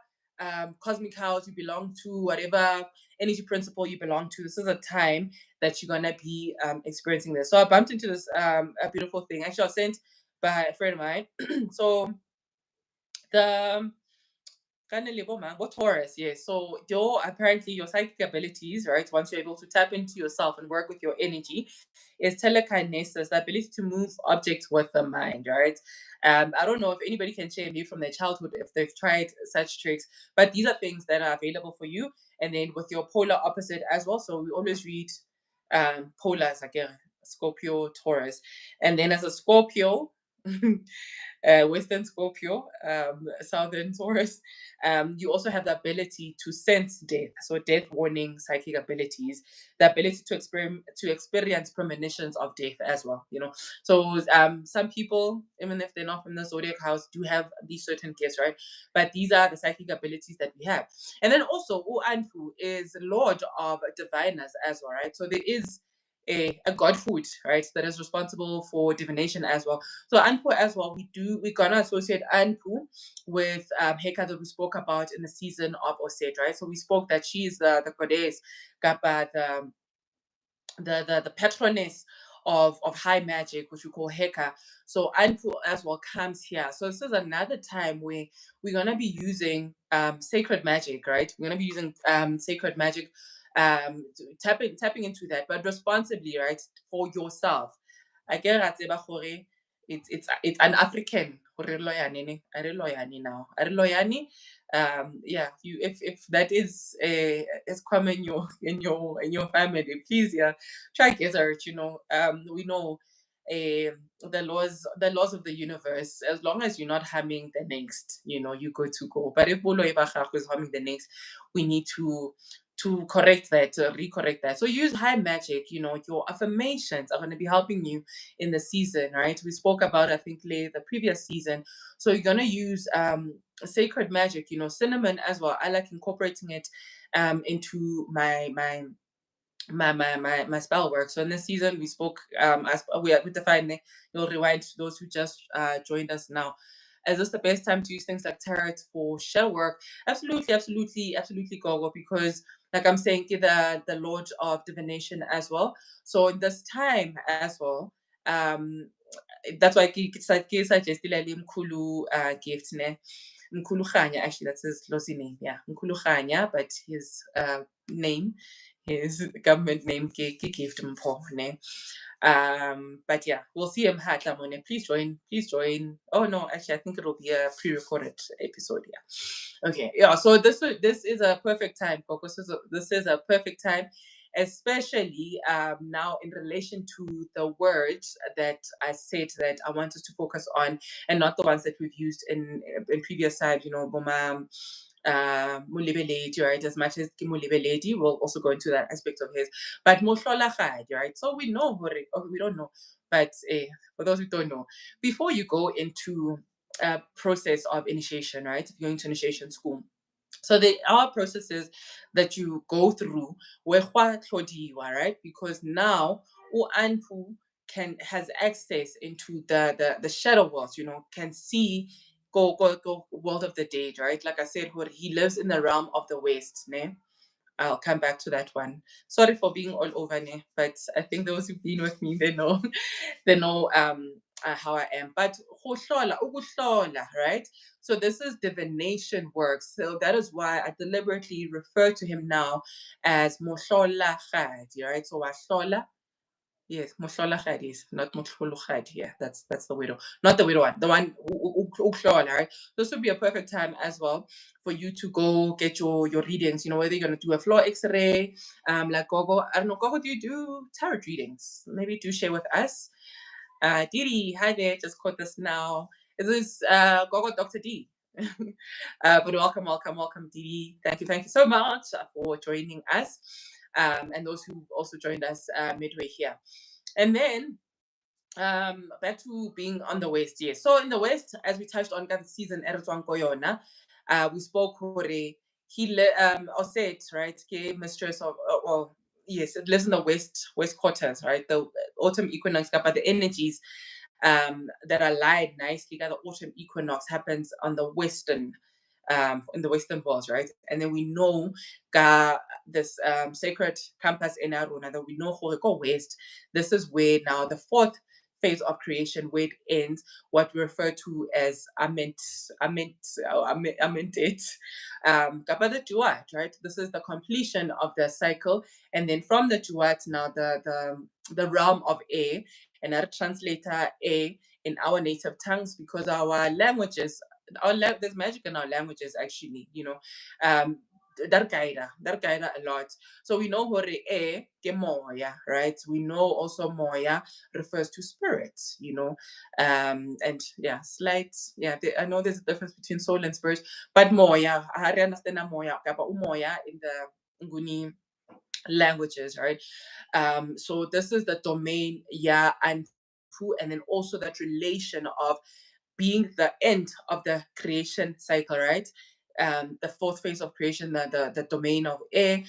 cosmic house you belong to, whatever energy principle you belong to, this is a time that you're gonna be experiencing this. So I bumped into this a beautiful thing. Actually, I was sent by a friend of mine. So the what Taurus, yes. So apparently your psychic abilities, right? Once you're able to tap into yourself and work with your energy, is telekinesis, the ability to move objects with the mind, right? I don't know if anybody can share me from their childhood if they've tried such tricks, but these are things that are available for you. And then with your polar opposite as well. So we always read polars, like a Scorpio, Taurus. And then as a Scorpio, Western Scorpio, Southern Taurus, you also have the ability to sense death. So death warning psychic abilities, the ability to experience premonitions of death as well. So some people, even if they're not from the zodiac house, do have these certain gifts, right? But these are the psychic abilities that we have. And then also, Anpu is Lord of Diviners as well, right? So there is a godhood, right, that is responsible for divination as well. So Anpu as well, we're gonna associate Anpu with Heka that we spoke about in the season of Osset, right? So we spoke that she is the goddess, Kappa, the patroness of high magic, which we call Heka. So Anpu as well comes here. So this is another time where we're gonna be using sacred magic, right? We're gonna be using sacred magic, tapping into that, but responsibly, right, for yourself. I get it's an African. Now. Yeah, you if that is common in your family, please, yeah, try research. We know the laws of the universe. As long as you're not harming the next, you go to go. But if Bolo Ebachach is harming the next, we need to correct that, to recorrect that. So use high magic. Your affirmations are going to be helping you in the season, right? We spoke about, I think, the previous season. So you're going to use sacred magic, cinnamon as well. I like incorporating it into my my spell work. So in this season, we spoke as we defined it. You'll rewind to those who just joined us now. Is this the best time to use things like tarot for shell work? Absolutely, absolutely, absolutely, Gogo. Because like I'm saying, the Lord of Divination as well. So in this time as well, that's why ke suggest Mkhulu gift ne. Mkhulu Khanya, actually that's his Losi name. Yeah, Mkhulu Khanya, but his name, his government name ke gift mpho ne. But yeah, we'll see him Hatlamone. Please join. Please join. Oh no, actually I think it'll be a pre-recorded episode. Yeah. Okay. Yeah. So this is a perfect time, Coco. This is a perfect time, especially now in relation to the words that I said that I want us to focus on, and not the ones that we've used in previous times. You know, Boma. Molebelledi, right? As much as Molebelledi, we'll also go into that aspect of his. But Mohlalagadi, right? So we know, we don't know, but for those who don't know, before you go into a process of initiation, right? If you're going to initiation school, so there are processes that you go through where right? Because now Anpu has access into the shadow worlds, you know, can see go world of the dead, right? Like I said, where he lives in the realm of the west, ne? I'll come back to that one. Sorry for being all over, ne? But I think those who've been with me, they know they know how I am. But ukuhlola, right? So this is divination work. So that is why I deliberately refer to him now as Mohlalagadi, right? So wahlola. Yes, Mohlalagadi is not Mohlalagadi. Yeah, that's the widow, not the widow one. The one ukuhlola, right? This would be a perfect time as well for you to go get your readings. You know, whether you're gonna do a floor X-ray, like Gogo. I don't know, Gogo, do you do tarot readings? Maybe do share with us. Didi, hi there, just caught this now. Is this Gogo Dr. D? But welcome, Didi. Thank you so much for joining us. And those who also joined us midway here. And then back to being on the West, yes. So in the West, as we touched on the season Koyona, we spoke hore or said, right, mistress of well, yes, it lives in the west quarters, right? The autumn equinox, but the energies that are aligned nicely. The autumn equinox happens on the western in the western worlds, right? And then we know this sacred campus in Aruna that we know go west. This is where now the fourth phase of creation, where it ends, what we refer to as amentet, the Juat, right? This is the completion of the cycle, and then from the Juat now the realm of air, and I translator A in our native tongues because our languages, there's magic in our languages actually, you know. Darkaida a lot. So we know hore e ke moya, right? We know also moya refers to spirits, you know. And yeah, I know there's a difference between soul and spirit, but moya, I understand moya, kapa umoya in the Nguni languages, right? So this is the domain, yeah, and then also that relation of being the end of the creation cycle, right? The fourth phase of creation, the domain of A,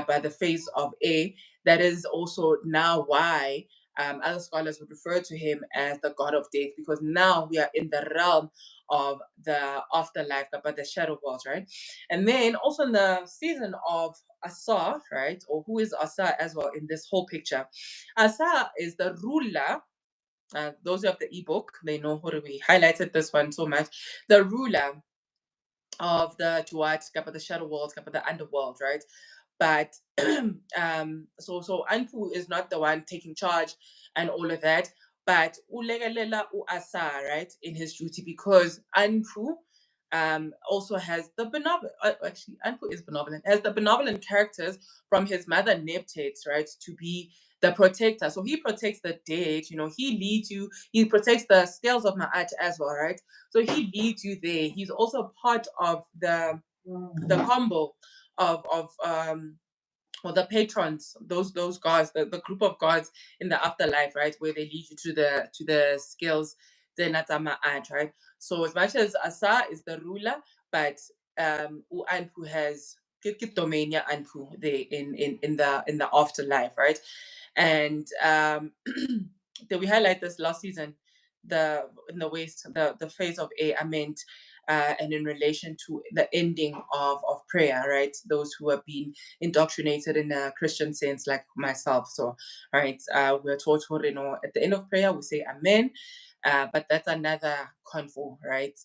by the phase of A. That is also now why other scholars would refer to him as the god of death, because now we are in the realm of the afterlife, by the shadow worlds, right? And then also in the season of Asa, right? Or who is Asa as well in this whole picture? Asa is the ruler. Those who have the ebook, they know how we highlighted this one so much. The ruler of the Tuat, the shadow world, the underworld, right? But so Anpu is not the one taking charge and all of that, but ulegalela uasa, right, in his duty, because Anpu also has the benevolent, actually Anpu is benevolent, has the benevolent characters from his mother Neptet, right, to be the protector. So he protects the dead, you know, he leads you, he protects the scales of Ma'at as well, right? So he leads you there. He's also part of the combo of or the patrons, those gods, the group of gods in the afterlife, right, where they lead you to the skills, the Natamaat, right? So as much as Asa is the ruler, but Anpu has domain ya Anpu in the afterlife, right? And did we highlight this last season? In the West, the phase of Ament, and in relation to the ending of prayer, right? Those who have been indoctrinated in a Christian sense, like myself. So, right, we're taught, at the end of prayer we say Amen, but that's another convo, right?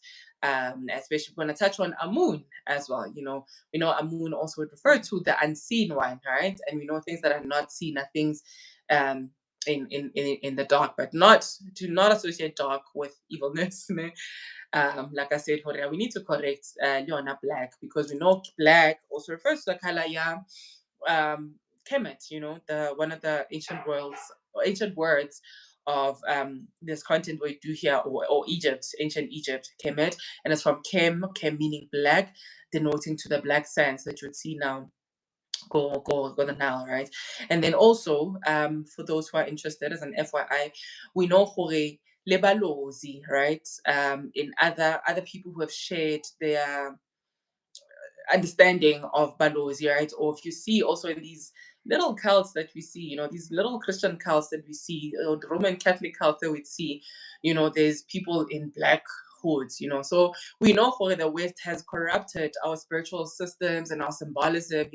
Especially we're going to touch on Amun as well. We know Amun also would refer to the unseen one, right? And we know things that are not seen are things in the dark, but do not associate dark with evilness. Like I said, we need to correct Leona Black, because we know black also refers to the color Kemet, the one of the ancient words of this content we do here, or Egypt, ancient Egypt, Kemet, and it's from Kem meaning black, denoting to the black sands that you would see now go the Nile, right? And then also, for those who are interested, as an FYI, we know Hore Lebalozi, right? In other people who have shared their understanding of Balozi, right? Or if you see also in these little cults that we see, these little Christian cults that we see, or the Roman Catholic cult that we see, there's people in black hoods, So we know how the West has corrupted our spiritual systems and our symbolism,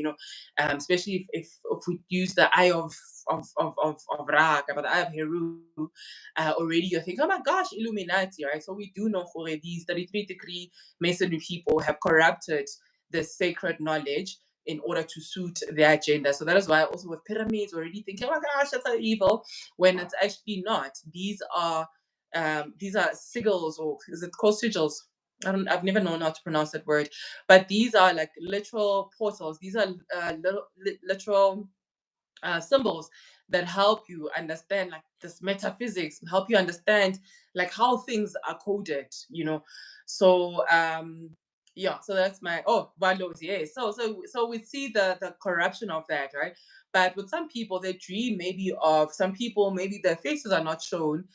especially if we use the eye of Ra, but the eye of Heru, already you're thinking, oh my gosh, Illuminati, right? So we do know how these 33-degree Masonry people have corrupted the sacred knowledge in order to suit their agenda. So that is why also with pyramids, already thinking, oh my gosh, that's so evil, when it's actually not. These are sigils, or is it called sigils? I've never known how to pronounce that word, but these are like literal portals. These are literal symbols that help you understand like this metaphysics, help you understand like how things are coded, So yeah, so that's my values, yeah. So we see the corruption of that, right? But with some people, they dream maybe of some people, maybe their faces are not shown.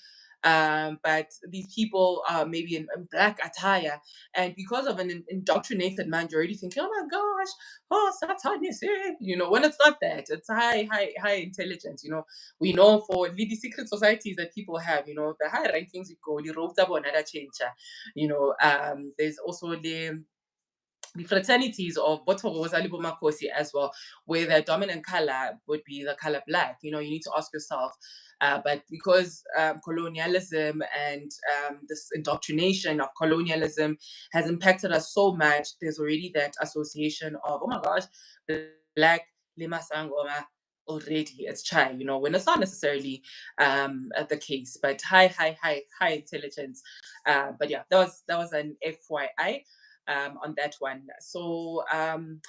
But these people are maybe in black attire, and because of an indoctrinated mind, you're already thinking, oh my gosh, Satan is here. When it's not that, it's high intelligence. We know for the secret societies that people have, the high rankings you go, the roles that change. There's also the fraternities of Botoro Makosi as well, where the dominant color would be the color black. You need to ask yourself, but because colonialism and this indoctrination of colonialism has impacted us so much, there's already that association of, oh my gosh, black lima sangoma already, it's chai, when it's not necessarily the case, but high intelligence. But yeah, that was an FYI on that one. So, do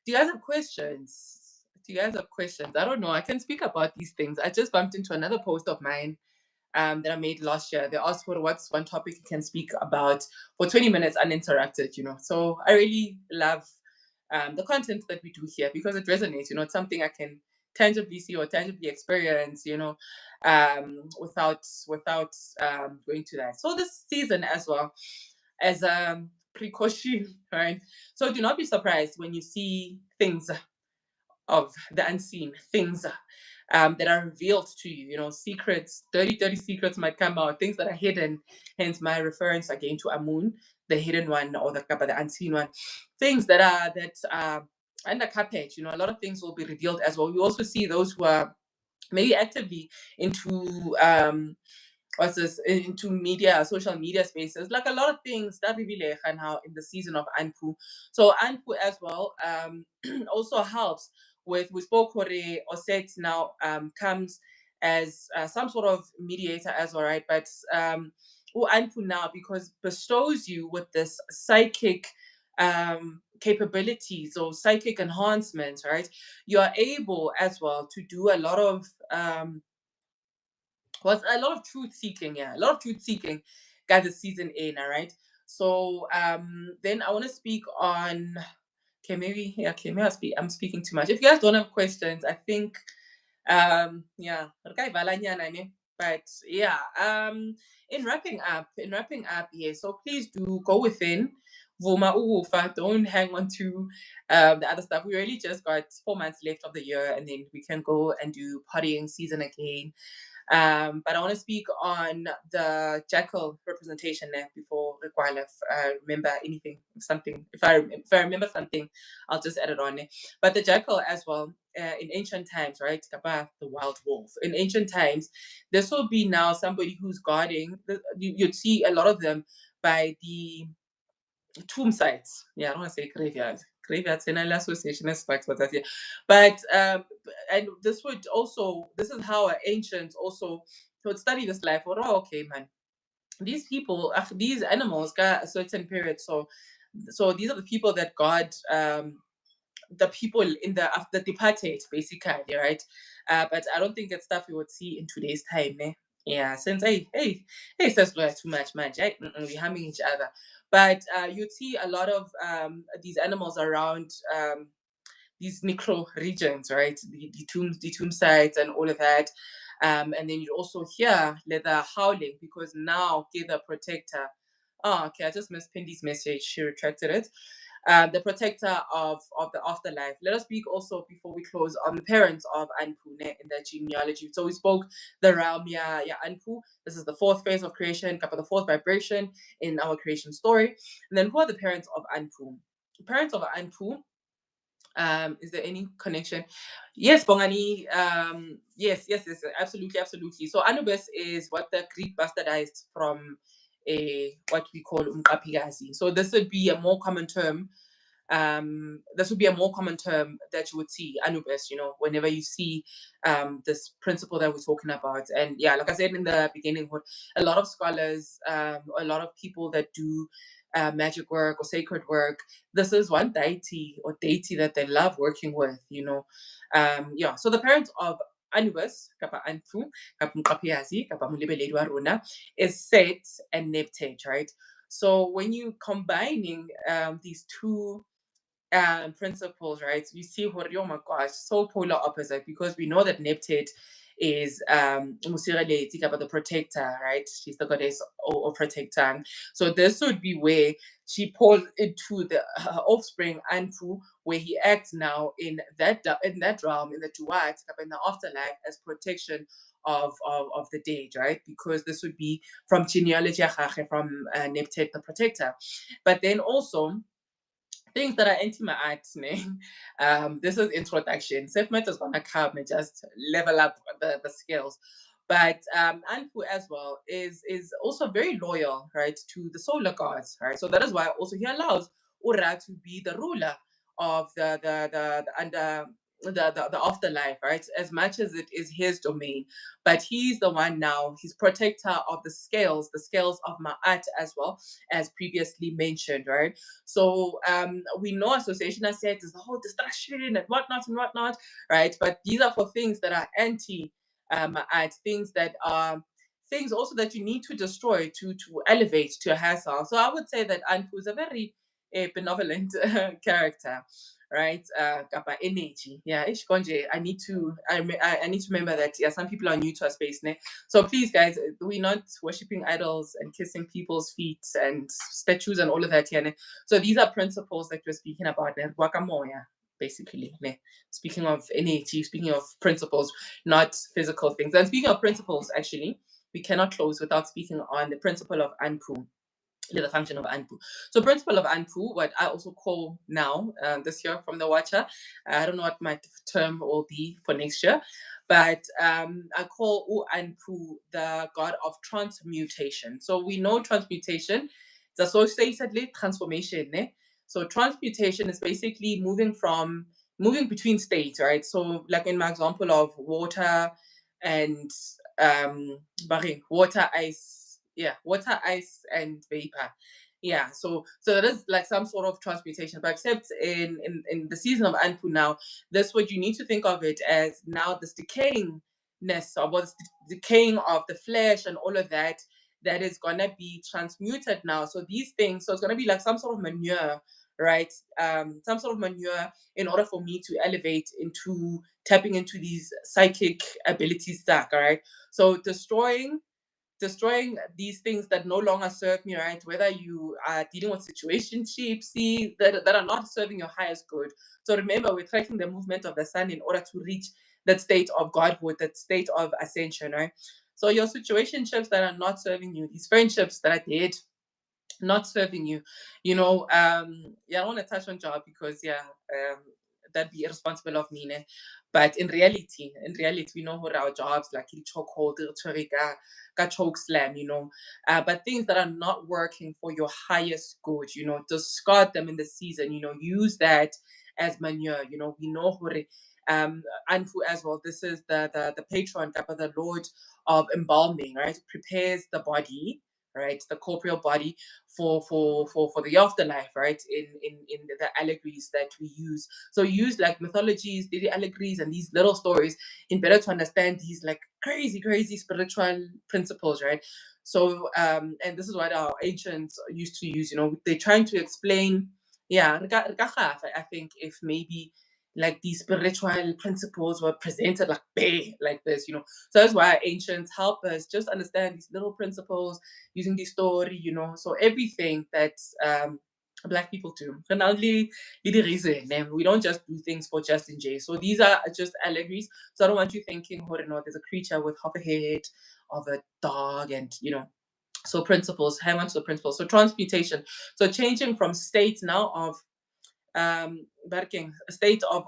you guys have questions? I don't know. I can speak about these things. I just bumped into another post of mine that I made last year. They asked for what's one topic you can speak about for 20 minutes uninterrupted, So I really love the content that we do here because it resonates, It's something I can tangibly see or tangibly experience, without going to that. So this season as well, as a precaution, right? So do not be surprised when you see things of the unseen, things that are revealed to you, secrets, dirty secrets might come out, things that are hidden, hence my reference again to Amun, the hidden one, or the unseen one, things that are under carpet, a lot of things will be revealed as well. We also see those who are maybe actively into into media, social media spaces, like a lot of things that we now in the season of Anpu. So Anpu as well also helps with, we spoke Hore Oset now comes as some sort of mediator as well, right? But Anpu now, because bestows you with this psychic capabilities or psychic enhancements, right? You are able as well to do a lot of was a lot of truth seeking, a lot of truth seeking got the season in, all right. So then I want to speak on, maybe I'm speaking too much. If you guys don't have questions, I think yeah, but yeah, in wrapping up, yeah, so please do go within Vuma ukufa, don't hang on to the other stuff. We really just got 4 months left of the year, and then we can go and do partying season again. But I want to speak on the jackal representation there before Rekwala. If I remember anything, something, if I remember something, I'll just add it on there. But the jackal as well, in ancient times, right? Kapa, the wild wolf. In ancient times, this will be now somebody who's guarding. You'd see a lot of them by the tomb sites. Yeah, I don't want to say graveyard. Graveyards in an association as facts, but that's yeah. But and this would also, this is how ancients also would study this life. Oh, okay, man. These people, these animals got a certain period. So these are the people that God the people in the departed, basically, right? But I don't think it's stuff we would see in today's time, eh? Yeah, since hey, says too much, man. Right? We're harming each other. But you'd see a lot of these animals around these necro regions, right? The tomb sites and all of that. And then you also hear leather howling because now the protector. Oh, okay. I just missed Pindy's message. She retracted it. The protector of the afterlife. Let us speak also before we close on the parents of Anpu in their genealogy. So we spoke the realm, Anpu. This is the fourth phase of creation, the fourth vibration in our creation story. And then who are the parents of Anpu? Parents of Anpu. Is there any connection? Yes, Bongani. Yes, absolutely. So Anubis is what the Greek bastardized from a what we call Mqhaphikazi. So this would be a more common term. This would be a more common term that you would see Anubis, whenever you see this principle that we're talking about. And yeah, like I said in the beginning, a lot of scholars, a lot of people that do magic work or sacred work, this is one deity or deity that they love working with. So the parents of Anubis, kapa Anpu, kapa Mqhaphikazi, kapa Molebelledi wa rona, is Set and Neptune, right? So when you combining these two principles, right? We see what, oh my gosh, so polar opposite, because we know that Neptune is Musireleti, about the protector, right? She's the goddess or protector. So this would be where she pulls into her offspring Anpu, where he acts now in that realm, in the Duat, in the afterlife, as protection of the dead, right? Because this would be from genealogy from Neptune the protector. But then also things that are intimate acts, this is introduction. Self-met is gonna come and just level up the skills. But Anpu as well is also very loyal, right, to the solar gods, right? So that is why also he allows Ura to be the ruler of the afterlife, right? As much as it is his domain, but he's the one now. He's protector of the scales of Ma'at, as well as previously mentioned, right? So we know association assets is the whole distraction and whatnot, right? But these are for things that are anti Ma'at, things that are things also that you need to destroy to elevate to a higher self. So I would say that Anpu is a very benevolent character, right? Kapa energy. Yeah, I need to remember that. Yeah, some people are new to our space, ne? So please, guys, we're not worshipping idols and kissing people's feet and statues and all of that here, ne? So these are principles that we're speaking about, ne? Guacamoya, basically, ne? Speaking of energy, speaking of principles, not physical things. And speaking of principles, actually, we cannot close without speaking on the principle of Anpu, the function of Anpu. So principle of Anpu, what I also call now this year from the Watcher, I don't know what my term will be for next year, but I call Anpu the god of transmutation. So we know transmutation is associated with transformation. So transmutation is basically moving between states, right? So like in my example of water and water, ice, water, ice, and vapor. Yeah, so that is like some sort of transmutation, but except in the season of Anpu now, that's what you need to think of it as now, this decayingness or what's decaying of the flesh and all of that, that is gonna be transmuted now. So these things, so it's gonna be like some sort of manure, right? Some sort of manure in order for me to elevate into tapping into these psychic abilities stack, all right? So destroying destroying these things that no longer serve me, right? Whether you are dealing with situationships that are not serving your highest good. So remember, we're tracking the movement of the sun in order to reach that state of godhood, that state of ascension, right? So your situationships that are not serving you, these friendships that are dead, not serving you, yeah, I don't want to touch on job because that'd be irresponsible of me, ne? But in reality, we know what our jobs like chokehold, choke slam, but things that are not working for your highest good, discard them in the season, use that as manure, we know what it Anpu as well. This is the patron, the Lord of embalming, right? Prepares the body, right, the corporeal body for the afterlife, right? In the allegories that we use. So use like mythologies, the allegories, and these little stories in better to understand these like crazy spiritual principles, right? So and this is what our ancients used to use. They're trying to explain. Yeah, I think if maybe like these spiritual principles were presented like this, So that's why ancients help us just understand these little principles using the story, So everything that Black people do. We don't just do things for just in J. So these are just allegories. So I don't want you thinking, there's a creature with half a head of a dog and, so principles, hang on to the principles. So transmutation. So changing from state now of working a state of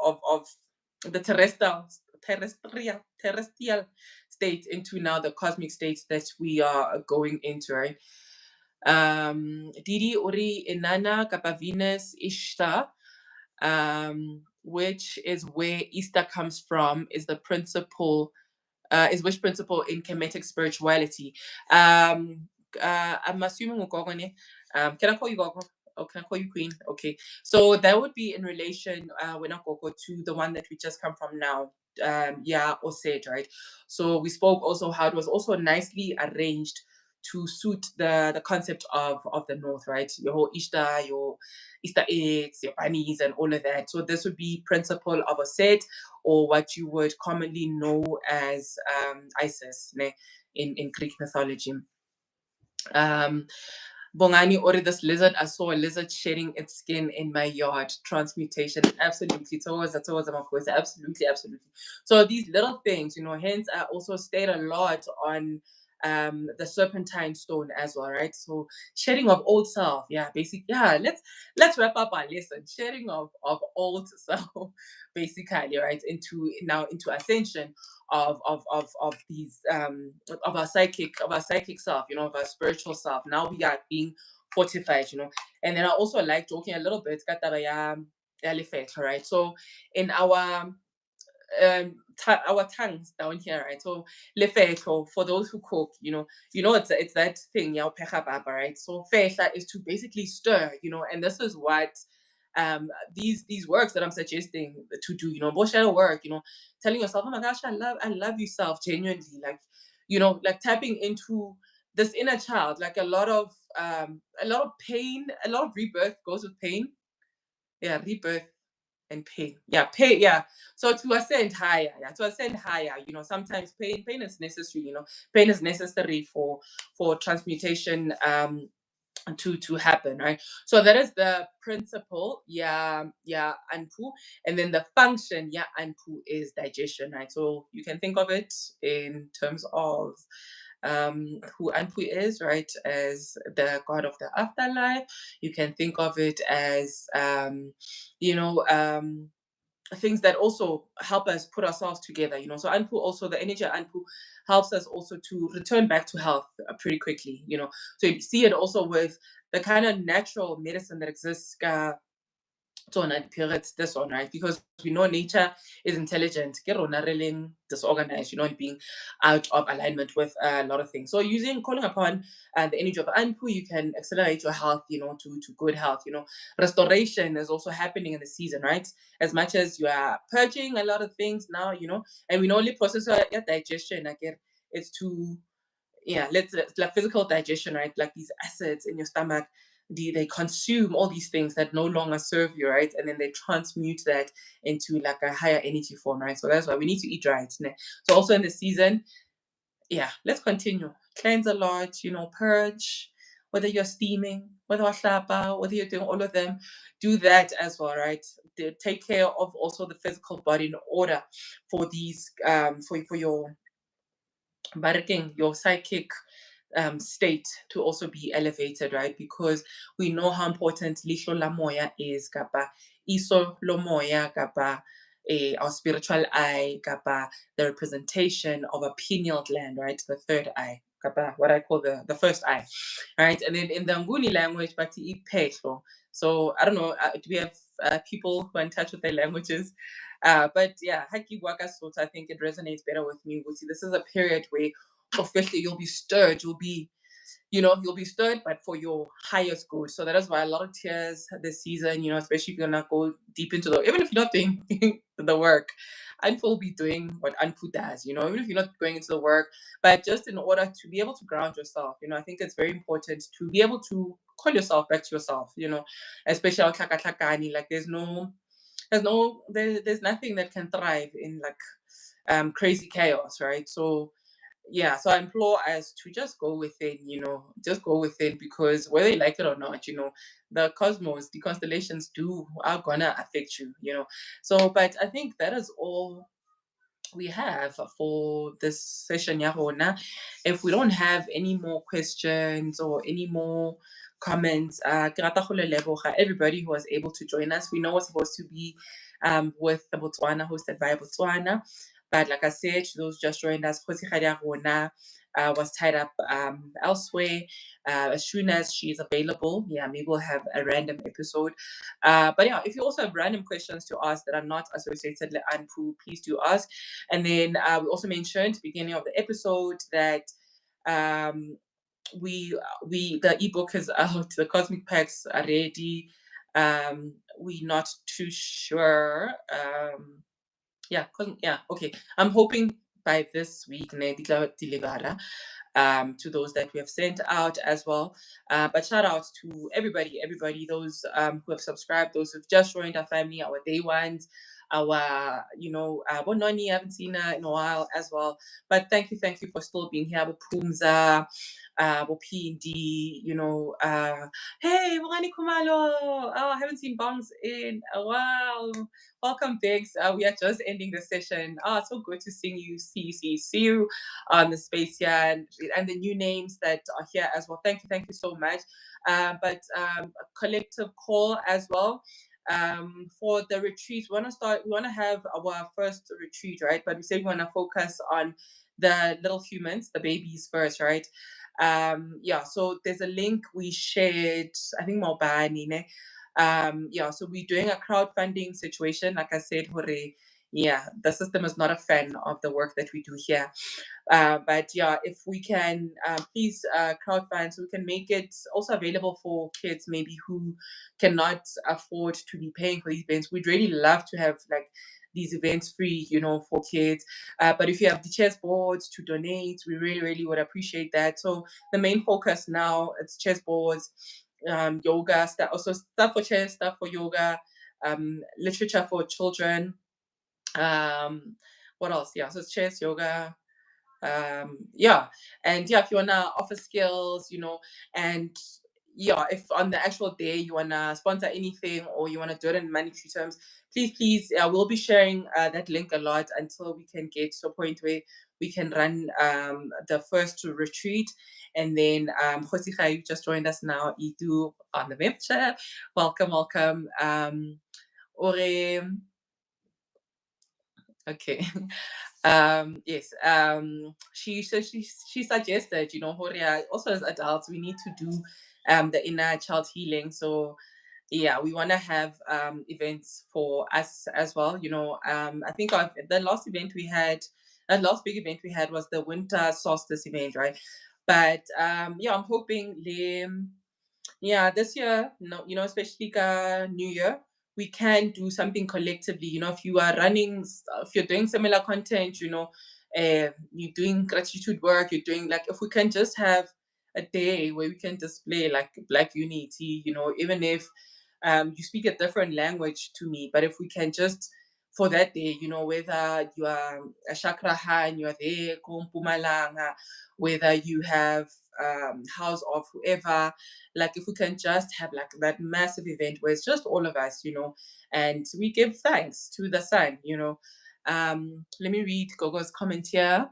the terrestrial state into now the cosmic states that we are going into, right? Didi uri inana kapa Venus Ishtar, which is where Easter comes from, is the principle, is which principle in Kemetic spirituality. I'm assuming Ukogone. Can I call you Gogo? Or can I call you Queen? Okay. So that would be in relation, when I go to the one that we just come from now. Or said, right? So we spoke also how it was also nicely arranged to suit the concept of the North, right? Your whole Easter, your Easter eggs, your bunnies, and all of that. So this would be principle of a set, or what you would commonly know as Isis, ne, in Greek mythology. Bongani ordered this lizard. I saw a lizard shedding its skin in my yard. Transmutation. Absolutely. Absolutely. So these little things, hence I also stayed a lot on the serpentine stone as well, right? So shedding of old self. Yeah, basically. Yeah, let's wrap up our lesson. Shedding of old self, basically, right? Into ascension of these of our psychic self, of our spiritual self. Now we are being fortified, And then I also like joking a little bit, right? So in our our tongues down here, right? So lefetlo, for those who cook, it's that thing, right? So fetla is to basically stir, and this is what these works that I'm suggesting to do, shadow work, telling yourself, oh my gosh, I love yourself genuinely, like, like tapping into this inner child, like a lot of pain, a lot of rebirth goes with pain. Yeah, rebirth and pain. Yeah, pain. Yeah. So to ascend higher. Yeah, to ascend higher. Sometimes pain is necessary. Pain is necessary for transmutation to happen, right? So that is the principle. Yeah, Anpu, and then the function. Yeah, Anpu is digestion, right? So you can think of it in terms of who Anpu is, right, as the god of the afterlife. You can think of it as things that also help us put ourselves together, So Anpu also, the energy of Anpu helps us also to return back to health pretty quickly, So you see it also with the kind of natural medicine that exists. This one, right? Because we know nature is intelligent, disorganized, and being out of alignment with a lot of things. So calling upon the energy of Anpu, you can accelerate your health, to good health. Restoration is also happening in the season, right? As much as you are purging a lot of things now, and we know only process your digestion, like it's to let's like physical digestion, right? Like these acids in your stomach, they consume all these things that no longer serve you, right? And then they transmute that into like a higher energy form, right? So that's why we need to eat right. So also in the season, let's continue. cleanse a lot, purge, whether you're steaming, whether you're hlapa, whether you're doing all of them, do that as well, right? Take care of also the physical body in order for these, for your barking, your psychic state to also be elevated, right? Because we know how important lihlo la moya is, kapa iso lo moya, kapa our spiritual eye, kapa the representation of a pineal gland, right? The third eye, kapa what I call the first eye, right? And then in the Nguni language, bati ipehlo. So I don't know, do we have people who are in touch with their languages? But yeah, Haki Waka Sota, I think it resonates better with me. This is a period where officially you'll be stirred, you'll be stirred, but for your highest good. So that is why a lot of tears this season, especially if you're not go deep into even if you're not doing the work. Anpu will be doing what Anpu does, even if you're not going into the work, but just in order to be able to ground yourself, I think it's very important to be able to call yourself back to yourself, especially like there's nothing that can thrive in like crazy chaos, right? So yeah, so I implore us to just go within, just go within, because whether you like it or not, the cosmos, the constellations are gonna affect you, So, but I think that is all we have for this session, Yahona. If we don't have any more questions or any more comments, ke rata go le leboga everybody who was able to join us. We know it's supposed to be with the Botswana, hosted by Botswana. But like I said, those just joined us, Kgosigadi was tied up elsewhere. As soon as she's available, yeah, maybe we'll have a random episode. But yeah, if you also have random questions to ask that are not associated with Anpu, please do ask. And then we also mentioned at the beginning of the episode that the ebook is out, the cosmic packs are ready. We're not too sure. Okay. I'm hoping by this week, ne deliver to those that we have sent out as well. But shout out to everybody, those who have subscribed, those who've just joined our family, our day ones, our, Bononi, I haven't seen her in a while as well. But thank you for still being here. Pumza, P&D, hey, Morani Kumalo. Oh, I haven't seen Bongs in a while. Welcome, Biggs. We are just ending the session. So good to see you on the space here, and the new names that are here as well. Thank you so much. But a collective call as well for the retreat. We want to have our first retreat, right? But we say we want to focus on the little humans, the babies first, right? So there's a link we shared, I think Maubani, so we're doing a crowdfunding situation. Like I said, the system is not a fan of the work that we do here. But yeah, if we can please crowdfund so we can make it also available for kids maybe who cannot afford to be paying for these events. We'd really love to have like these events free, for kids. But if you have the chessboards to donate, we really, really would appreciate that. So the main focus now, it's chessboards, yoga, stuff for chess, stuff for yoga, literature for children. What else? Yeah, so it's chess, yoga, and if you wanna offer skills, and if on the actual day you wanna sponsor anything or you wanna do it in monetary terms, please, we'll be sharing that link a lot until we can get to a point where we can run the first retreat. And then Kgosigadi, you just joined us now, Itu on the membership. Welcome. Okay. Yes. She suggested, Horia, also as adults, we need to do the inner child healing. So yeah, we want to have events for us as well. I think the last big event we had was the winter solstice event, right? But I'm hoping this year, especially New Year, we can do something collectively. If you are if you're doing similar content, you're doing gratitude work, you're doing if we can just have a day where we can display like Black unity, even if you speak a different language to me, but if we can just for that day, you know, whether you are a Shakrahan, you are there, Mpumalanga, whether you have house of whoever, like if we can just have like that massive event where it's just all of us, you know, and we give thanks to the sun, you know. Let me read Gogo's comment here.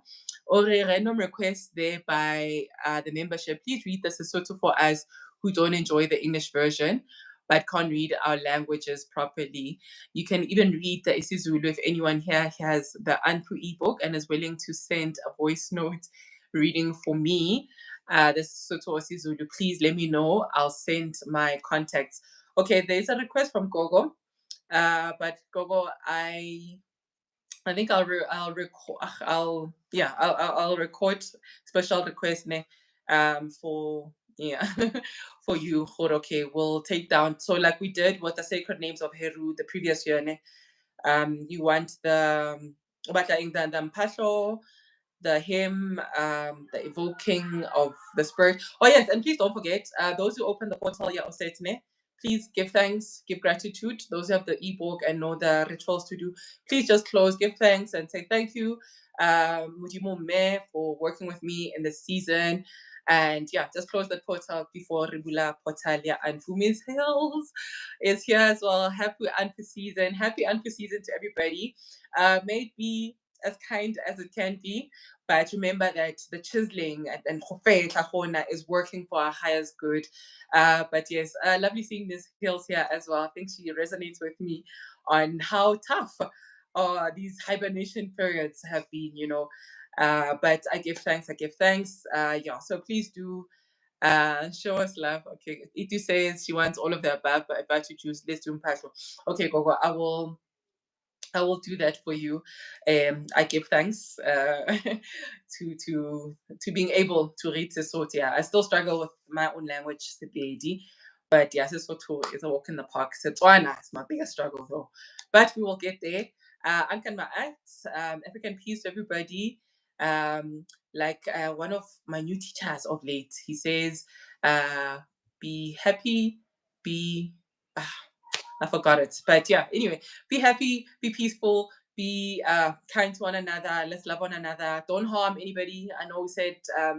Or a random request there by the membership. Please read the Sesotho for us who don't enjoy the English version but can't read our languages properly. You can even read the isiZulu if anyone here has the Anpu ebook and is willing to send a voice note reading for me. The Sesotho or isiZulu, please let me know. I'll send my contacts. Okay, there's a request from Gogo. But Gogo, I think I'll record I'll record special request for for you. Okay, we'll take down, so like we did with the sacred names of Heru the previous year you want the the Mphato, the hymn, the evoking of the spirit. Oh yes, and please don't forget, those who open the portal, please give thanks, give gratitude. Those who have the ebook and know the rituals to do, please just close, give thanks, and say thank you, Mudimo Me, for working with me in this season. And yeah, just close the portal before Ribula Portalia and Fumi's Hills is here as well. Happy Anpu season. Happy Anpu season to everybody. May it be as kind as it can be, but remember that the chiseling and Khofei is working for our highest good. But yes, lovely seeing Ms. Hills here as well. I think she resonates with me on how tough these hibernation periods have been, you know. But I give thanks, yeah, so please do show us love. Okay, Itu says she wants all of the above, but if I to choose, let's do Mphato. Okay, Gogo, I will do that for you. I give thanks to being able to read Sesotho. Yeah, I still struggle with my own language, Sepedi, but yeah, Sesotho is a walk in the park. Setswana is my biggest struggle though, but we will get there. Ankan Ma'at, African peace to everybody. Like one of my new teachers of late, he says, be happy, be I forgot it. But yeah, anyway, be happy, be peaceful, be kind to one another. Let's love one another. Don't harm anybody. I know we said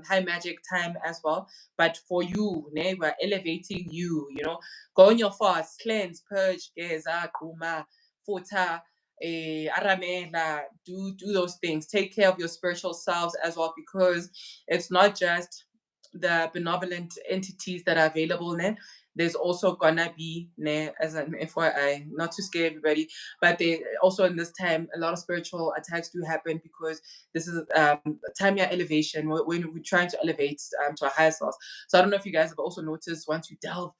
high magic time as well, but for you, we're elevating you, you know. Go on your fast, cleanse, purge, geza, kuma, futa, aramela, do those things. Take care of your spiritual selves as well, because it's not just the benevolent entities that are available now. There's also gonna be, as an FYI, not to scare everybody, but they also in this time a lot of spiritual attacks do happen, because this is time elevation when we're trying to elevate to a higher source. So I don't know if you guys have also noticed, once you delve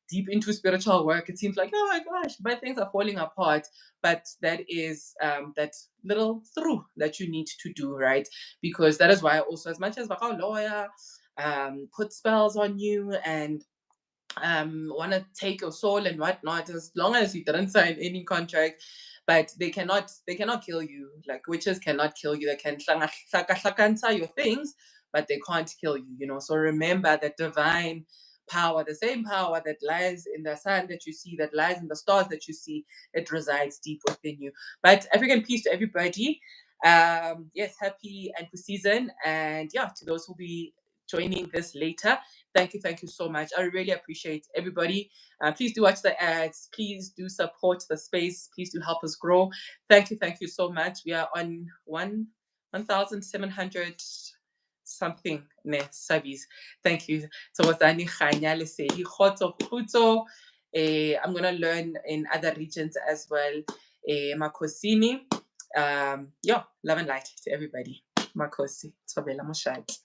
deep into spiritual work, it seems like, oh my gosh, my things are falling apart. But that is that little through that you need to do, right? Because that is why also, as much as our lawyer put spells on you and want to take your soul and whatnot, as long as you didn't sign any contract, but they cannot kill you. Like witches cannot kill you. They can hlaka your things, but they can't kill you, you know. So remember that divine power, the same power that lies in the sun that you see, that lies in the stars that you see, it resides deep within you. But African peace to everybody. Yes, happy Anpu season, and yeah, to those who'll be joining this later, thank you so much. I really appreciate everybody. Please do watch the ads. Please do support the space. Please do help us grow. Thank you so much. We are on 1,700 something subbies. Thank you. So I'm gonna learn in other regions as well. Makosini. Yeah, love and light to everybody. Makosi. Tobela Moshad.